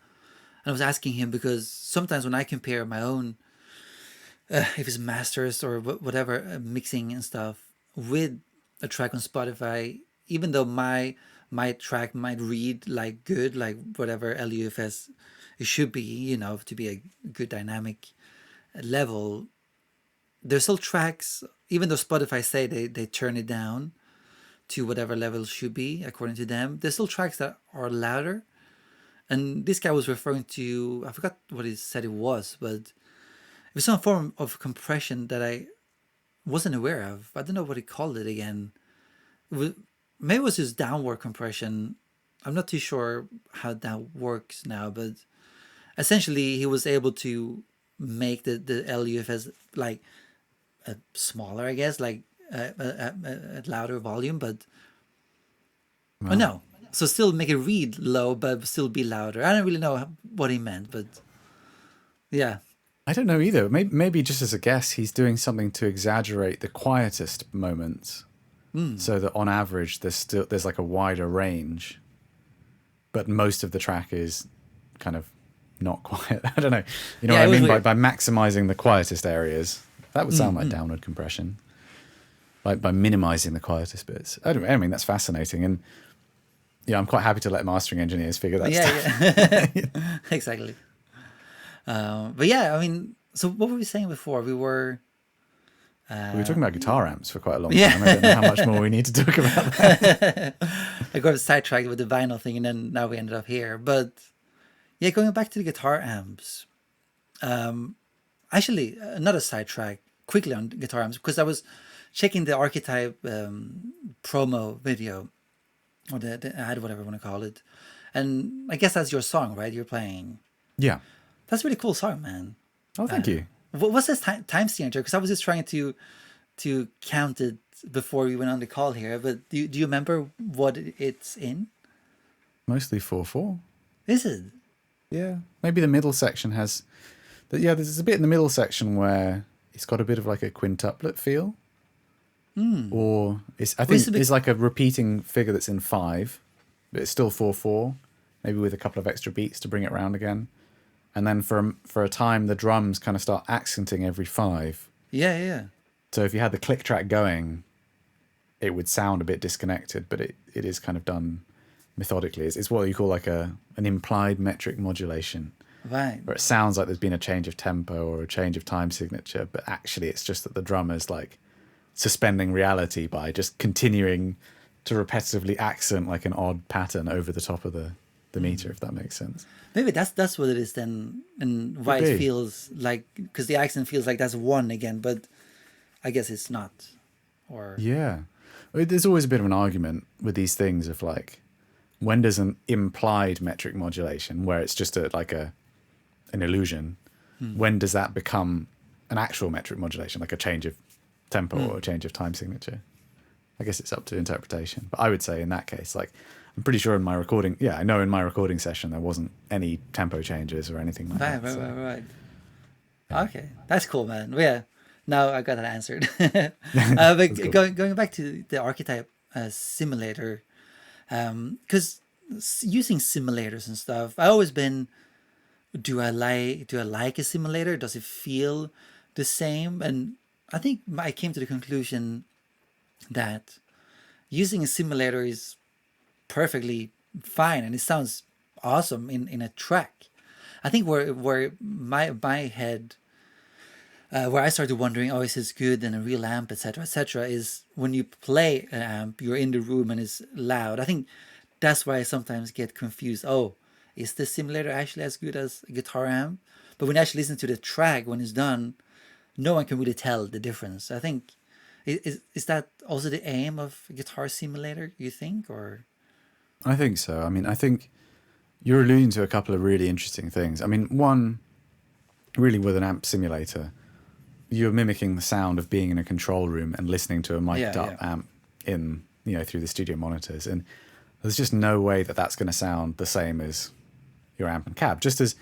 I was asking him because sometimes when I compare my own, if it's masters or whatever, mixing and stuff with a track on Spotify, even though my track might read like good, like whatever LUFS it should be, you know, to be a good dynamic level, there's still tracks, even though Spotify say they turn it down to whatever level should be according to them, there's still tracks that are louder. And this guy was referring to, I forgot what he said it was, but it was some form of compression that I wasn't aware of. I don't know what he called it again. Maybe it was just downward compression. I'm not too sure how that works now, but essentially he was able to make the LUFS like a smaller, I guess, like a louder volume, but Wow. oh no. So still make it read low, but still be louder. I don't really know what he meant, but yeah. I don't know either. Maybe just as a guess, he's doing something to exaggerate the quietest moments, so that on average there's like a wider range, but most of the track is kind of not quiet. I don't know. You know Yeah, what I it was mean weird. by maximizing the quietest areas. That would sound like downward compression. Like by minimizing the quietest bits. I mean that's fascinating, and yeah, I'm quite happy to let mastering engineers figure that stuff. Yeah. Exactly. But yeah, I mean, so what were we saying before? We were talking about guitar amps for quite a long Yeah. time. I don't know how much more we need to talk about that. I got sidetracked with the vinyl thing, and then now we ended up here. But yeah, going back to the guitar amps. Actually, another sidetrack quickly on guitar amps, because I was checking the Archetype promo video, or the ad, whatever you want to call it, and I guess that's your song, right? You're playing. Yeah. That's a really cool song, man. Oh, thank you. What's this time signature? Because I was just trying to count it before we went on the call here. But do you remember what it's in? Mostly 4/4. Is it? Yeah. Maybe the middle section has. There's a bit in the middle section where it's got a bit of like a quintuplet feel. Or I think it's like a repeating figure that's in 5, but it's still 4/4, maybe with a couple of extra beats to bring it round again. And then for a time, the drums kind of start accenting every 5. Yeah. So if you had the click track going, it would sound a bit disconnected, but it is kind of done methodically. It's what you call like an implied metric modulation, Right. where it sounds like there's been a change of tempo or a change of time signature, but actually it's just that the drummer's like suspending reality by just continuing to repetitively accent like an odd pattern over the top of the meter, if that makes sense. Maybe that's what it is then, and why Could it be. feels like, because the accent feels like that's 1 again, but I guess it's not. Or Yeah. There's always a bit of an argument with these things of like, when does an implied metric modulation, where it's just an illusion, when does that become an actual metric modulation, like a change of tempo or a change of time signature? I guess it's up to interpretation. But I would say in that case, like, I'm pretty sure in my recording, I know in my recording session there wasn't any tempo changes or anything like Right, that. right, So, right, right. Okay, that's cool, man. Well, yeah, now I got that answered. that's But cool. going back to the archetype simulator, because using simulators and stuff, I always been, do I like a simulator? Does it feel the same? And I think I came to the conclusion that using a simulator is perfectly fine and it sounds awesome in a track. I think where my head where I started wondering, oh, is this good in a real amp, etc., is when you play an amp, you're in the room and it's loud. I think that's why I sometimes get confused. Oh, is the simulator actually as good as a guitar amp? But when you actually listen to the track when it's done, no one can really tell the difference. I think is that also the aim of a guitar simulator, you think, or? I think so. I mean, I think you're alluding to a couple of really interesting things. I mean, one, really with an amp simulator, you're mimicking the sound of being in a control room and listening to a mic'd up amp in, through the studio monitors. And there's just no way that that's going to sound the same as your amp and cab. Just as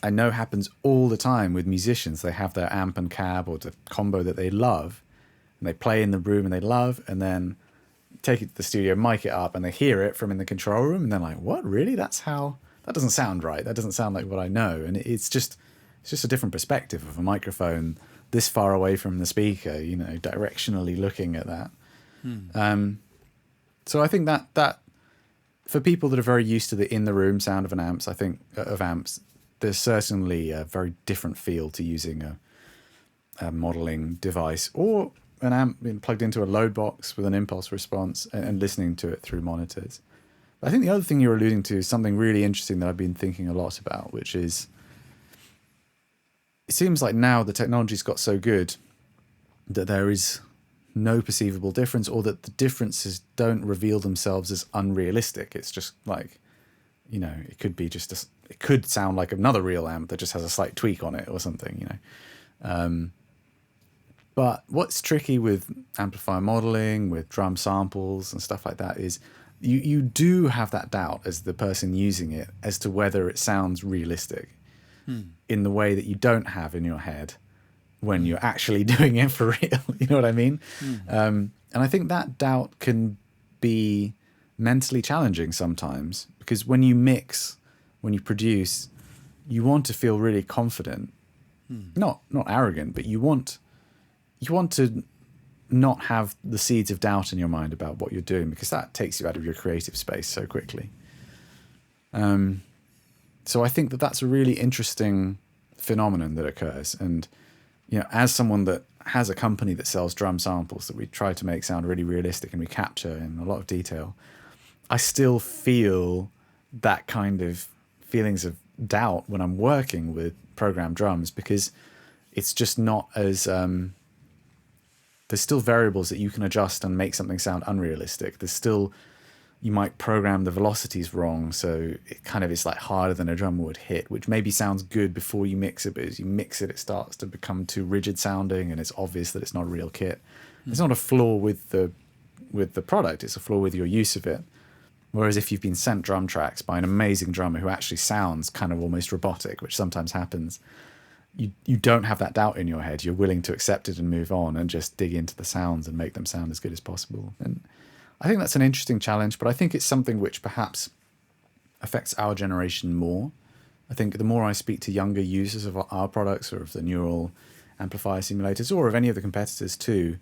I know happens all the time with musicians. They have their amp and cab or the combo that they love, and they play in the room and they love, and then take it to the studio, mic it up, and they hear it from in the control room, and they're like, what, really? That doesn't sound right. That doesn't sound like what I know. And it's just a different perspective of a microphone this far away from the speaker, directionally looking at that. So I think that for people that are very used to the in the room sound of amps, there's certainly a very different feel to using a modeling device or an amp being plugged into a load box with an impulse response and listening to it through monitors. But I think the other thing you're alluding to is something really interesting that I've been thinking a lot about, which is it seems like now the technology's got so good that there is no perceivable difference, or that the differences don't reveal themselves as unrealistic. It's just like, it could be it could sound like another real amp that just has a slight tweak on it or something, But what's tricky with amplifier modeling, with drum samples and stuff like that is you do have that doubt as the person using it as to whether it sounds realistic in the way that you don't have in your head when you're actually doing it for real. You know what I mean? And I think that doubt can be mentally challenging sometimes, because when you mix, when you produce, you want to feel really confident, not arrogant, but you want to not have the seeds of doubt in your mind about what you're doing, because that takes you out of your creative space so quickly. So I think that that's a really interesting phenomenon that occurs. And, as someone that has a company that sells drum samples that we try to make sound really realistic and we capture in a lot of detail, I still feel that kind of feelings of doubt when I'm working with programmed drums, because it's just not as... there's still variables that you can adjust and make something sound unrealistic. You might program the velocities wrong, so it's like harder than a drummer would hit, which maybe sounds good before you mix it, but as you mix it, it starts to become too rigid sounding, and it's obvious that it's not a real kit. It's not a flaw with the product; it's a flaw with your use of it. Whereas if you've been sent drum tracks by an amazing drummer who actually sounds kind of almost robotic, which sometimes happens, you don't have that doubt in your head. You're willing to accept it and move on and just dig into the sounds and make them sound as good as possible. And I think that's an interesting challenge, but I think it's something which perhaps affects our generation more. I think the more I speak to younger users of our products, or of the neural amplifier simulators, or of any of the competitors too,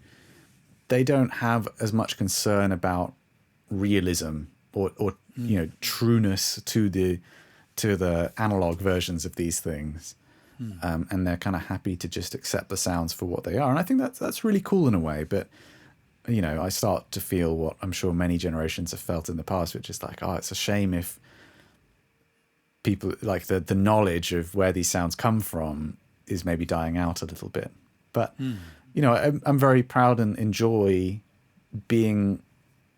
they don't have as much concern about realism or trueness to the analog versions of these things. And they're kind of happy to just accept the sounds for what they are. And I think that's really cool in a way. But, I start to feel what I'm sure many generations have felt in the past, which is like, it's a shame if people, like the knowledge of where these sounds come from is maybe dying out a little bit. But, I'm very proud and enjoy being,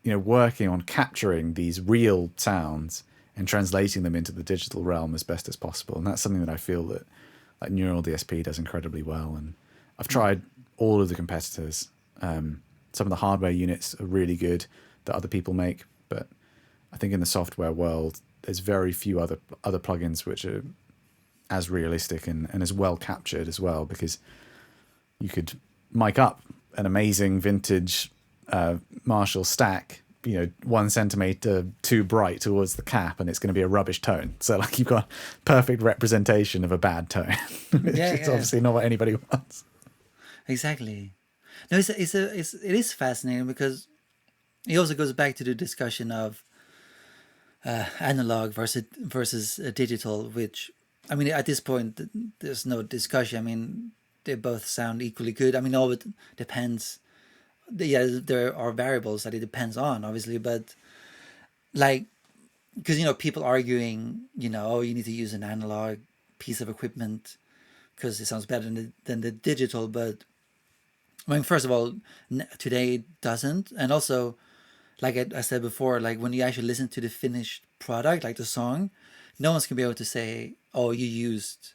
working on capturing these real sounds and translating them into the digital realm as best as possible. And that's something that I feel that like Neural DSP does incredibly well. And I've tried all of the competitors. Some of the hardware units are really good that other people make, but I think in the software world, there's very few other plugins which are as realistic and as well captured as well, because you could mic up an amazing vintage Marshall stack, 1 centimeter too bright towards the cap, and it's going to be a rubbish tone. So like you've got perfect representation of a bad tone. It's obviously not what anybody wants. Exactly. No, it is fascinating, because it also goes back to the discussion of analog versus digital, which, I mean, at this point, there's no discussion. I mean, they both sound equally good. I mean, all it depends. Yeah, there are variables that it depends on, obviously, but like, because, people arguing, oh, you need to use an analog piece of equipment because it sounds better than the digital. But I mean, first of all, today it doesn't. And also, like I said before, like when you actually listen to the finished product, like the song, no one's going to be able to say, oh, you used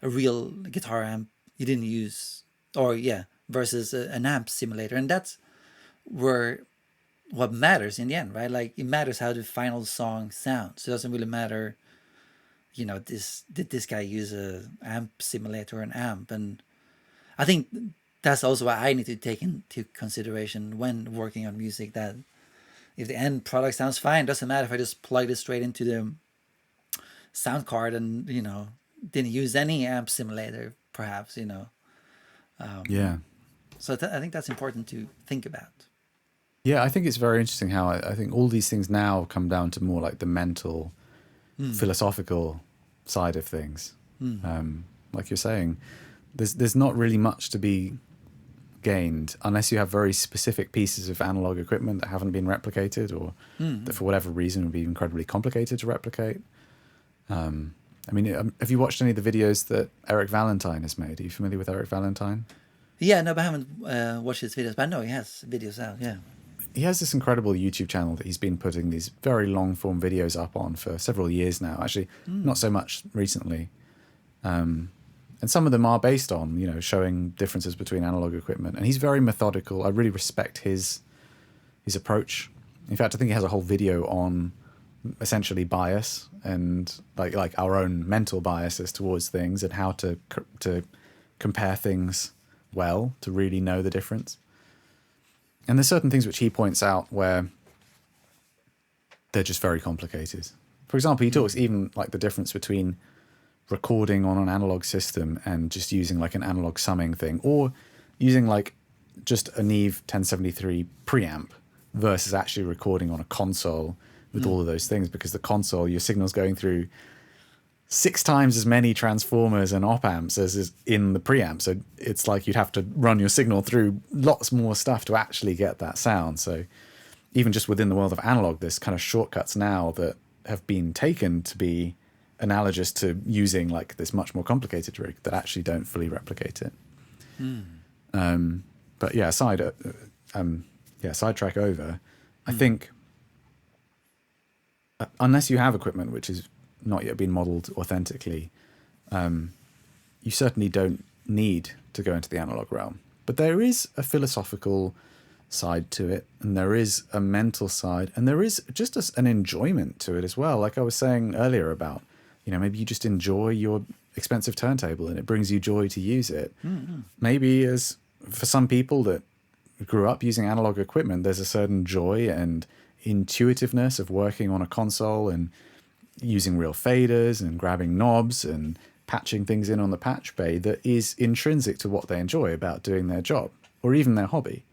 a real guitar amp. You didn't use, or yeah, versus an amp simulator. And that's what matters in the end, right? Like, it matters how the final song sounds. It doesn't really matter, did this guy use a amp simulator or an amp? And I think that's also what I need to take into consideration when working on music, that if the end product sounds fine, doesn't matter if I just plug it straight into the sound card and, didn't use any amp simulator, perhaps, Yeah. So I think that's important to think about. Yeah, I think it's very interesting how I think all these things now come down to more like the mental, philosophical side of things. Like you're saying, there's not really much to be gained unless you have very specific pieces of analog equipment that haven't been replicated, or that for whatever reason would be incredibly complicated to replicate. I mean, have you watched any of the videos that Eric Valentine has made? Are you familiar with Eric Valentine? Yeah, no, but I haven't watched his videos, but I know he has videos out, yeah. He has this incredible YouTube channel that he's been putting these very long form videos up on for several years now. Actually, not so much recently. And some of them are based on, showing differences between analog equipment. And he's very methodical. I really respect his approach. In fact, I think he has a whole video on essentially bias and like our own mental biases towards things, and how to compare things well to really know the difference. And there's certain things which he points out where they're just very complicated. For example, he talks even like the difference between recording on an analog system and just using like an analog summing thing, or using like just a Neve 1073 preamp versus actually recording on a console with all of those things, because the console, your signal's going through 6 times as many transformers and op amps as is in the preamp. So it's like you'd have to run your signal through lots more stuff to actually get that sound. So even just within the world of analog, there's kind of shortcuts now that have been taken to be analogous to using like this much more complicated rig that actually don't fully replicate it. But yeah, sidetrack over. I think unless you have equipment which has not yet been modeled authentically, you certainly don't need to go into the analog realm. But there is a philosophical side to it, and there is a mental side, and there is just an enjoyment to it as well. Like I was saying earlier about, maybe you just enjoy your expensive turntable and it brings you joy to use it. Maybe as for some people that grew up using analog equipment, there's a certain joy and intuitiveness of working on a console and using real faders and grabbing knobs and patching things in on the patch bay that is intrinsic to what they enjoy about doing their job or even their hobby.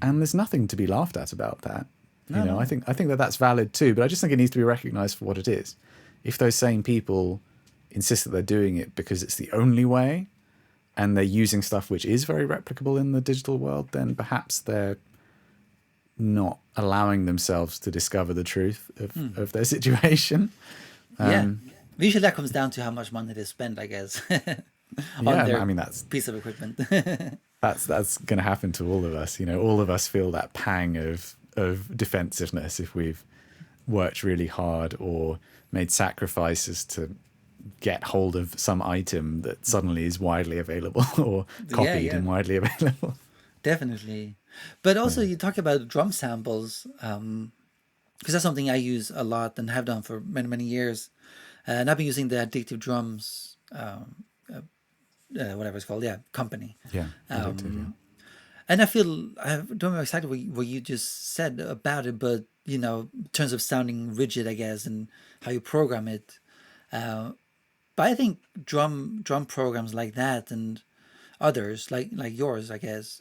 And there's nothing to be laughed at about that. No. I think that that's valid too, but I just think it needs to be recognized for what it is. If those same people insist that they're doing it because it's the only way and they're using stuff which is very replicable in the digital world, then perhaps they're not allowing themselves to discover the truth of their situation. Usually that comes down to how much money they spend, I guess. That's piece of equipment. that's going to happen to all of us. All of us feel that pang of defensiveness if we've worked really hard or made sacrifices to get hold of some item that suddenly is widely available or copied and widely available. Definitely. But also you talk about drum samples. because that's something I use a lot and have done for many, many years. And I've been using the Addictive Drums, whatever it's called, yeah, company. Yeah, addictive. Yeah. And I feel, I don't know exactly what you just said about it, but, you know, in terms of sounding rigid, I guess, and how you program it. But I think drum programs like that and others like yours, I guess,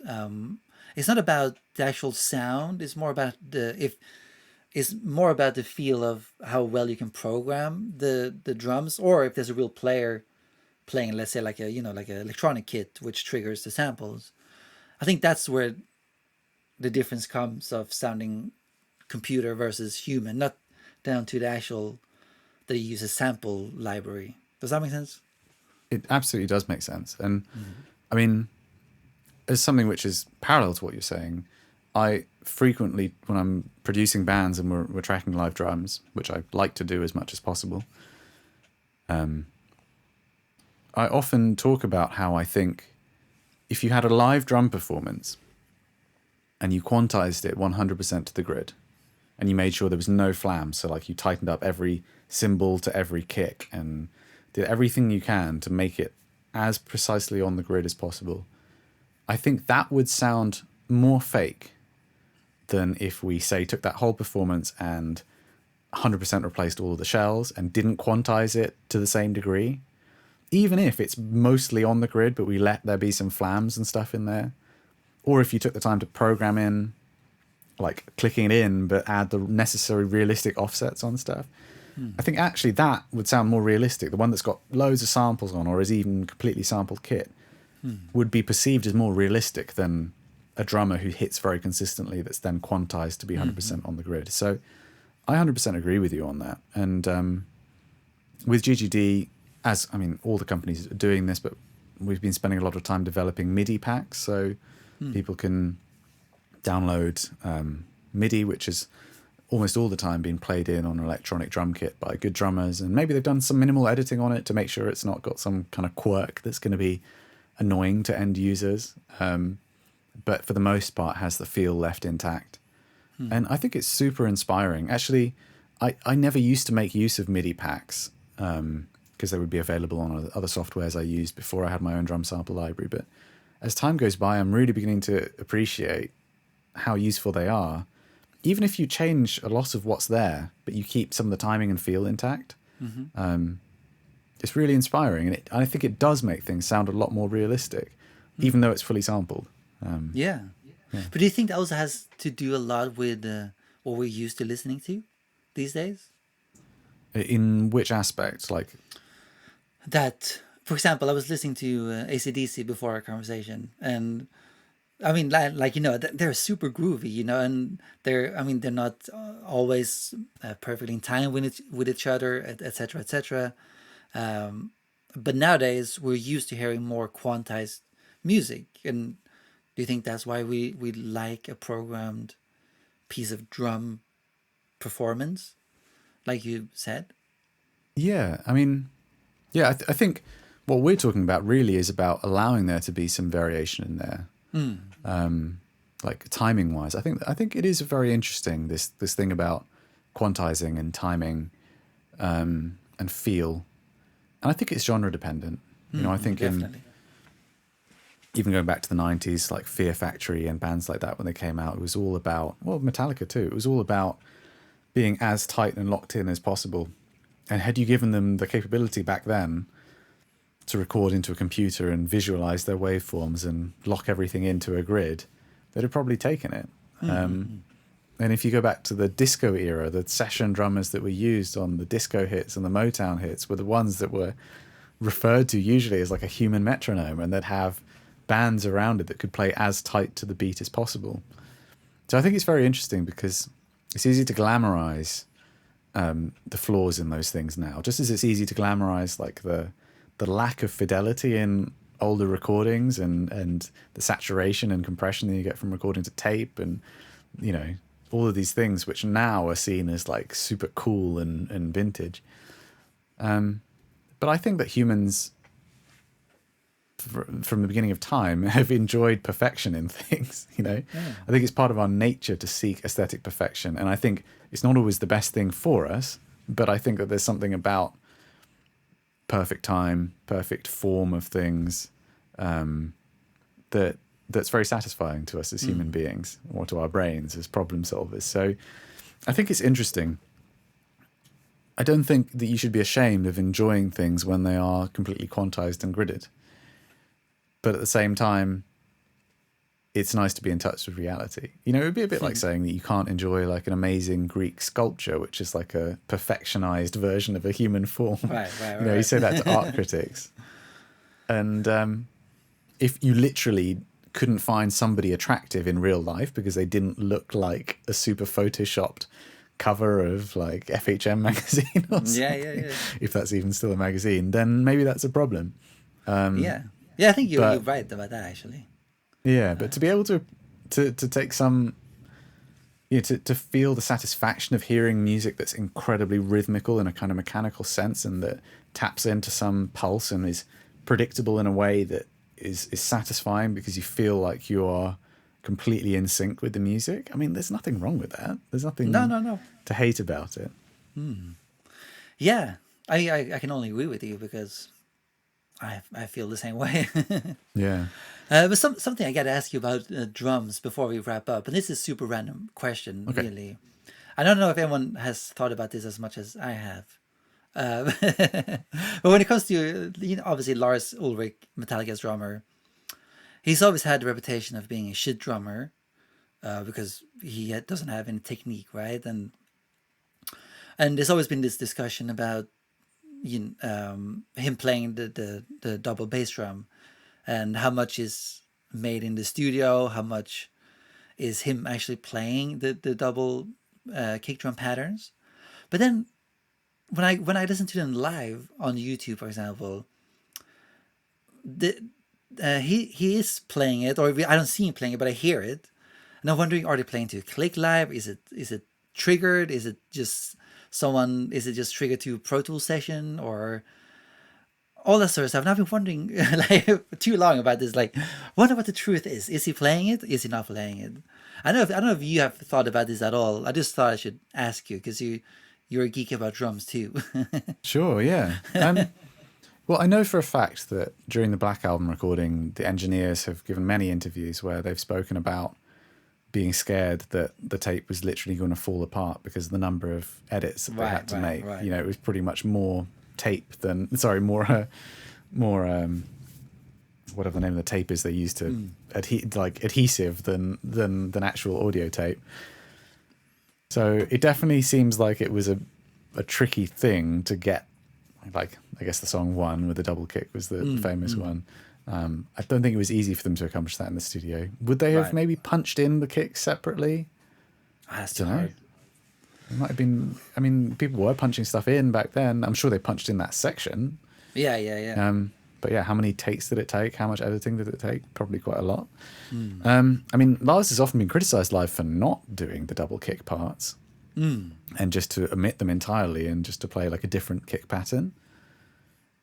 it's not about the actual sound. It's more about it's more about the feel of how well you can program the drums, or if there's a real player playing, let's say like a like an electronic kit which triggers the samples. I think that's where the difference comes of sounding computer versus human, not down to the actual that you use a sample library. Does that make sense? It absolutely does make sense. And I mean, as something which is parallel to what you're saying, I frequently, when I'm producing bands and we're tracking live drums, which I like to do as much as possible, I often talk about how I think if you had a live drum performance and you quantized it 100% to the grid, and you made sure there was no flam, so like you tightened up every cymbal to every kick and did everything you can to make it as precisely on the grid as possible, I think that would sound more fake than if we, say, took that whole performance and 100% replaced all of the shells and didn't quantize it to the same degree. Even if it's mostly on the grid, but we let there be some flams and stuff in there. Or if you took the time to program in, like clicking it in, but add the necessary realistic offsets on stuff. I think actually that would sound more realistic. The one that's got loads of samples on, or is even completely sampled kit, would be perceived as more realistic than a drummer who hits very consistently that's then quantized to be 100% on the grid. So I 100% agree with you on that. And with GGD, as I mean, all the companies are doing this, but we've been spending a lot of time developing MIDI packs, so people can download MIDI, which is almost all the time being played in on an electronic drum kit by good drummers, and maybe they've done some minimal editing on it to make sure it's not got some kind of quirk that's going to be annoying to end users, but for the most part has the feel left intact. And I think it's super inspiring. Actually, I never used to make use of MIDI packs because they would be available on other softwares I used before I had my own drum sample library, but as time goes by, I'm really beginning to appreciate how useful they are. Even if you change a lot of what's there, but you keep some of the timing and feel intact, it's really inspiring. And I think it does make things sound a lot more realistic, even though it's fully sampled. Yeah. But do you think that also has to do a lot with what we're used to listening to these days? In which aspect? Like That, for example, I was listening to AC/DC before our conversation, and I mean, like they're super groovy, and they're not always perfectly in time with each other, etc., etc. But nowadays we're used to hearing more quantized music, and do you think that's why we like a programmed piece of drum performance, like you said? Yeah, I mean, yeah, I think what we're talking about really is about allowing there to be some variation in there. Like timing wise, I think it is very interesting, this thing about quantizing and timing and feel, and I think it's genre dependent. I think Definitely. even going back to the 90s, like Fear Factory and bands like that, when they came out, it was all about, well, Metallica too, it was all about being as tight and locked in as possible. And had you given them the capability back then to record into a computer and visualize their waveforms and lock everything into a grid, they'd have probably taken it. And if you go back to the disco era, the session drummers that were used on the disco hits and the Motown hits were the ones that were referred to usually as like a human metronome, and they'd have bands around it that could play as tight to the beat as possible. So I think it's very interesting because it's easy to glamorize the flaws in those things now, just as it's easy to glamorize like the lack of fidelity in older recordings and the saturation and compression that you get from recording to tape, and all of these things which now are seen as like super cool and vintage. But I think that humans from the beginning of time have enjoyed perfection in things. I think it's part of our nature to seek aesthetic perfection, and I think it's not always the best thing for us, but I think that there's something about perfect time, perfect form of things that's very satisfying to us as human beings, or to our brains as problem solvers. So I think it's interesting. I don't think that you should be ashamed of enjoying things when they are completely quantized and gridded. But at the same time, it's nice to be in touch with reality. It would be a bit like saying that you can't enjoy like an amazing Greek sculpture, which is like a perfectionized version of a human form. Right. You say that to art critics. And if you literally couldn't find somebody attractive in real life because they didn't look like a super photoshopped cover of like FHM magazine or something, if that's even still a magazine, then maybe that's a problem. I think you're right about that, actually. But to be able to take some, to feel the satisfaction of hearing music that's incredibly rhythmical in a kind of mechanical sense, and that taps into some pulse and is predictable in a way that is satisfying because you feel like you are completely in sync with the music. I mean, there's nothing wrong with that. There's nothing to hate about it. Yeah, I can only agree with you because I feel the same way. Yeah. But something I got to ask you about drums before we wrap up, and this is a super random question, really. I don't know if anyone has thought about this as much as I have. But when it comes to, obviously Lars Ulrich, Metallica's drummer, he's always had the reputation of being a shit drummer because he doesn't have any technique, right? And there's always been this discussion about him playing the double bass drum, and how much is made in the studio, how much is him actually playing the double kick drum patterns. But then when I listen to them live on YouTube, for example, he is playing it, or I don't see him playing it, but I hear it, and I'm wondering, are they playing to click live? Is it triggered? Is it just triggered to Pro Tools session, or all that sort of stuff? And I've been wondering like too long about this. Like, wonder what the truth is. Is he playing it? Is he not playing it? I don't know if you have thought about this at all. I just thought I should ask you because you're a geek about drums too. Sure, yeah. Well, I know for a fact that during the Black Album recording, the engineers have given many interviews where they've spoken about being scared that the tape was literally going to fall apart because of the number of edits that they had to make. Right. It was pretty much more tape than, more whatever the name of the tape is they used to adhesive than actual audio tape. So it definitely seems like it was a tricky thing to get. Like, I guess the song One with the double kick was the famous one. I don't think it was easy for them to accomplish that in the studio. Would they have maybe punched in the kicks separately? That's too hard. It might have been. I mean, people were punching stuff in back then. I'm sure they punched in that section. Yeah. But yeah, how many takes did it take? How much editing did it take? Probably quite a lot. I mean, Lars has often been criticised live for not doing the double kick parts. And just to omit them entirely and just to play like a different kick pattern.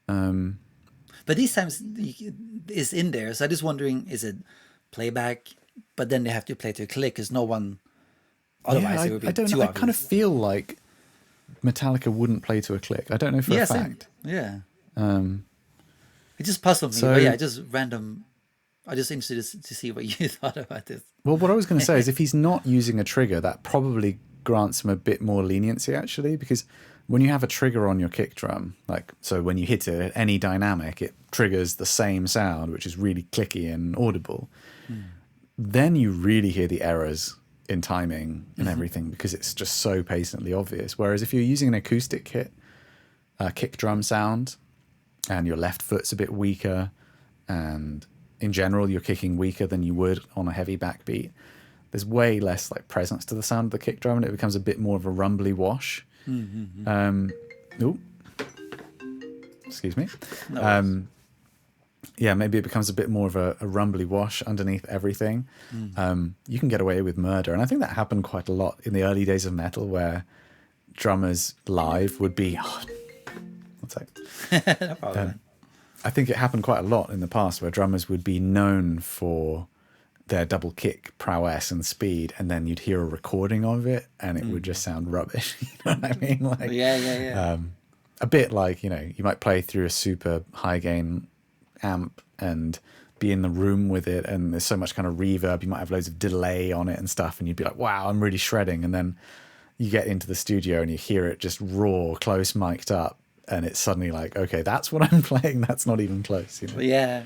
But these times it's in there, so I'm just wondering, is it playback, but then they have to play to a click because no one, otherwise it would be I don't too know. obvious. I kind of feel like Metallica wouldn't play to a click. I don't know for a fact. Same. Yeah. It just puzzled me. So, but yeah, just random. I'm just interested to see what you thought about this. Well, what I was going to say is if he's not using a trigger, that probably grants him a bit more leniency, actually, because when you have a trigger on your kick drum, like, so when you hit it at any dynamic, it triggers the same sound, which is really clicky and audible. Then you really hear the errors in timing and everything because it's just so patently obvious. Whereas if you're using an acoustic kick drum sound and your left foot's a bit weaker and in general you're kicking weaker than you would on a heavy backbeat, there's way less like presence to the sound of the kick drum and it becomes a bit more of a rumbly wash. Excuse me. Yeah, maybe it becomes a bit more of a rumbly wash underneath everything. You can get away with murder. And I think that happened quite a lot in the early days of metal where drummers live would be... one sec. No problem. I think it happened quite a lot in the past where drummers would be known for their double kick prowess and speed, and then you'd hear a recording of it and it would just sound rubbish. You know what I mean? Like, Yeah. a bit like, you might play through a super high gain amp and be in the room with it, and there's so much kind of reverb, you might have loads of delay on it and stuff, and you'd be like, wow, I'm really shredding. And then you get into the studio and you hear it just raw, close mic'd up, and it's suddenly like, okay, that's what I'm playing. That's not even close. Yeah.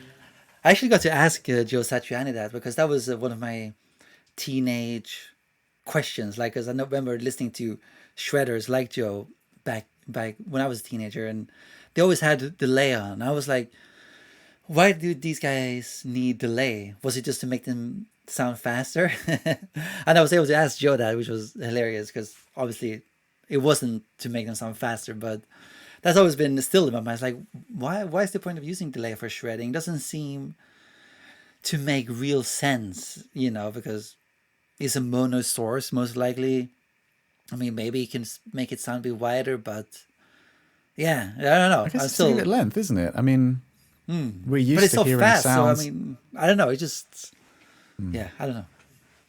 I actually got to ask Joe Satriani that, because that was one of my teenage questions. Like, because I remember listening to shredders like Joe back when I was a teenager, and they always had delay on. I was like, why do these guys need delay? Was it just to make them sound faster? And I was able to ask Joe that, which was hilarious, because obviously it wasn't to make them sound faster, but that's always been still in my mind. It's like, why is the point of using delay for shredding? It doesn't seem to make real sense, because it's a mono source, most likely. I mean, maybe you can make it sound a bit wider, but yeah, I don't know. I guess I'm it's still, to give it length, isn't it? I mean, we're but used it's to so hearing fast. sounds. So I mean, I don't know. It just, yeah, I don't know.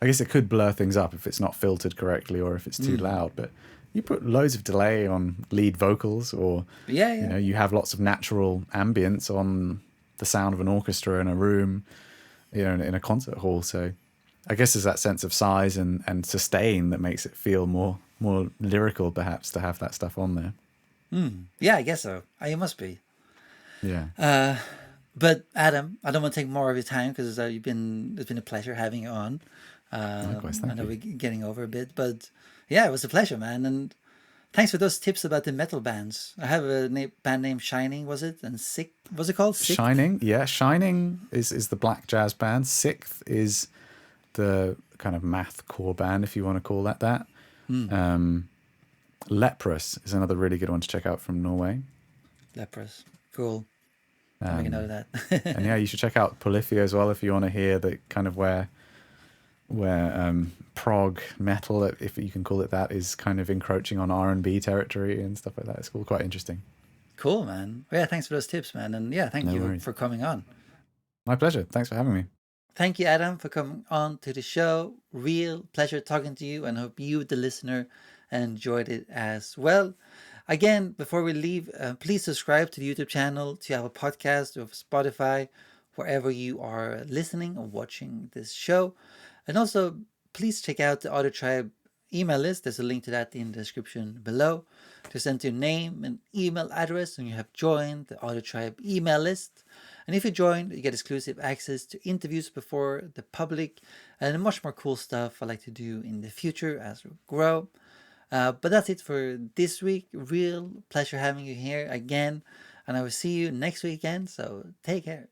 I guess it could blur things up if it's not filtered correctly or if it's too loud. But you put loads of delay on lead vocals, or Yeah. you have lots of natural ambience on the sound of an orchestra in a room, in a concert hall. So I guess there's that sense of size and sustain that makes it feel more lyrical, perhaps, to have that stuff on there. Yeah, I guess so. It must be. Yeah. But Adam, I don't want to take more of your time, because it's been a pleasure having you on. Likewise, I thank know you. we're getting over a bit, but yeah, it was a pleasure, man. And thanks for those tips about the metal bands. I have a band named Shining, was it? And Sick, what's it called? Sick? Shining, yeah. Shining is the black jazz band. Sixth is the kind of math core band, if you want to call that. Leprous is another really good one to check out from Norway. Leprous. Cool. I'll make a note of that. And yeah, you should check out Polyphia as well if you want to hear the kind of where prog metal, if you can call it that, is kind of encroaching on R&B territory and stuff like that. It's all quite interesting. Cool, man. Yeah, thanks for those tips, man. And yeah, thank No you worries. for coming on. My pleasure. Thanks for having me. Thank you, Adam, for coming on to the show. Real pleasure talking to you, and hope you, the listener, enjoyed it as well. Again, before we leave, please subscribe to the YouTube channel, to our podcast, or Spotify, wherever you are listening or watching this show. And also, please check out the Audio Tribe email list. There's a link to that in the description below. Just enter your name and email address, and you have joined the Audio Tribe email list. And if you join, you get exclusive access to interviews before the public and much more cool stuff I like to do in the future as we grow. But that's it for this week. Real pleasure having you here again. And I will see you next week again. So take care.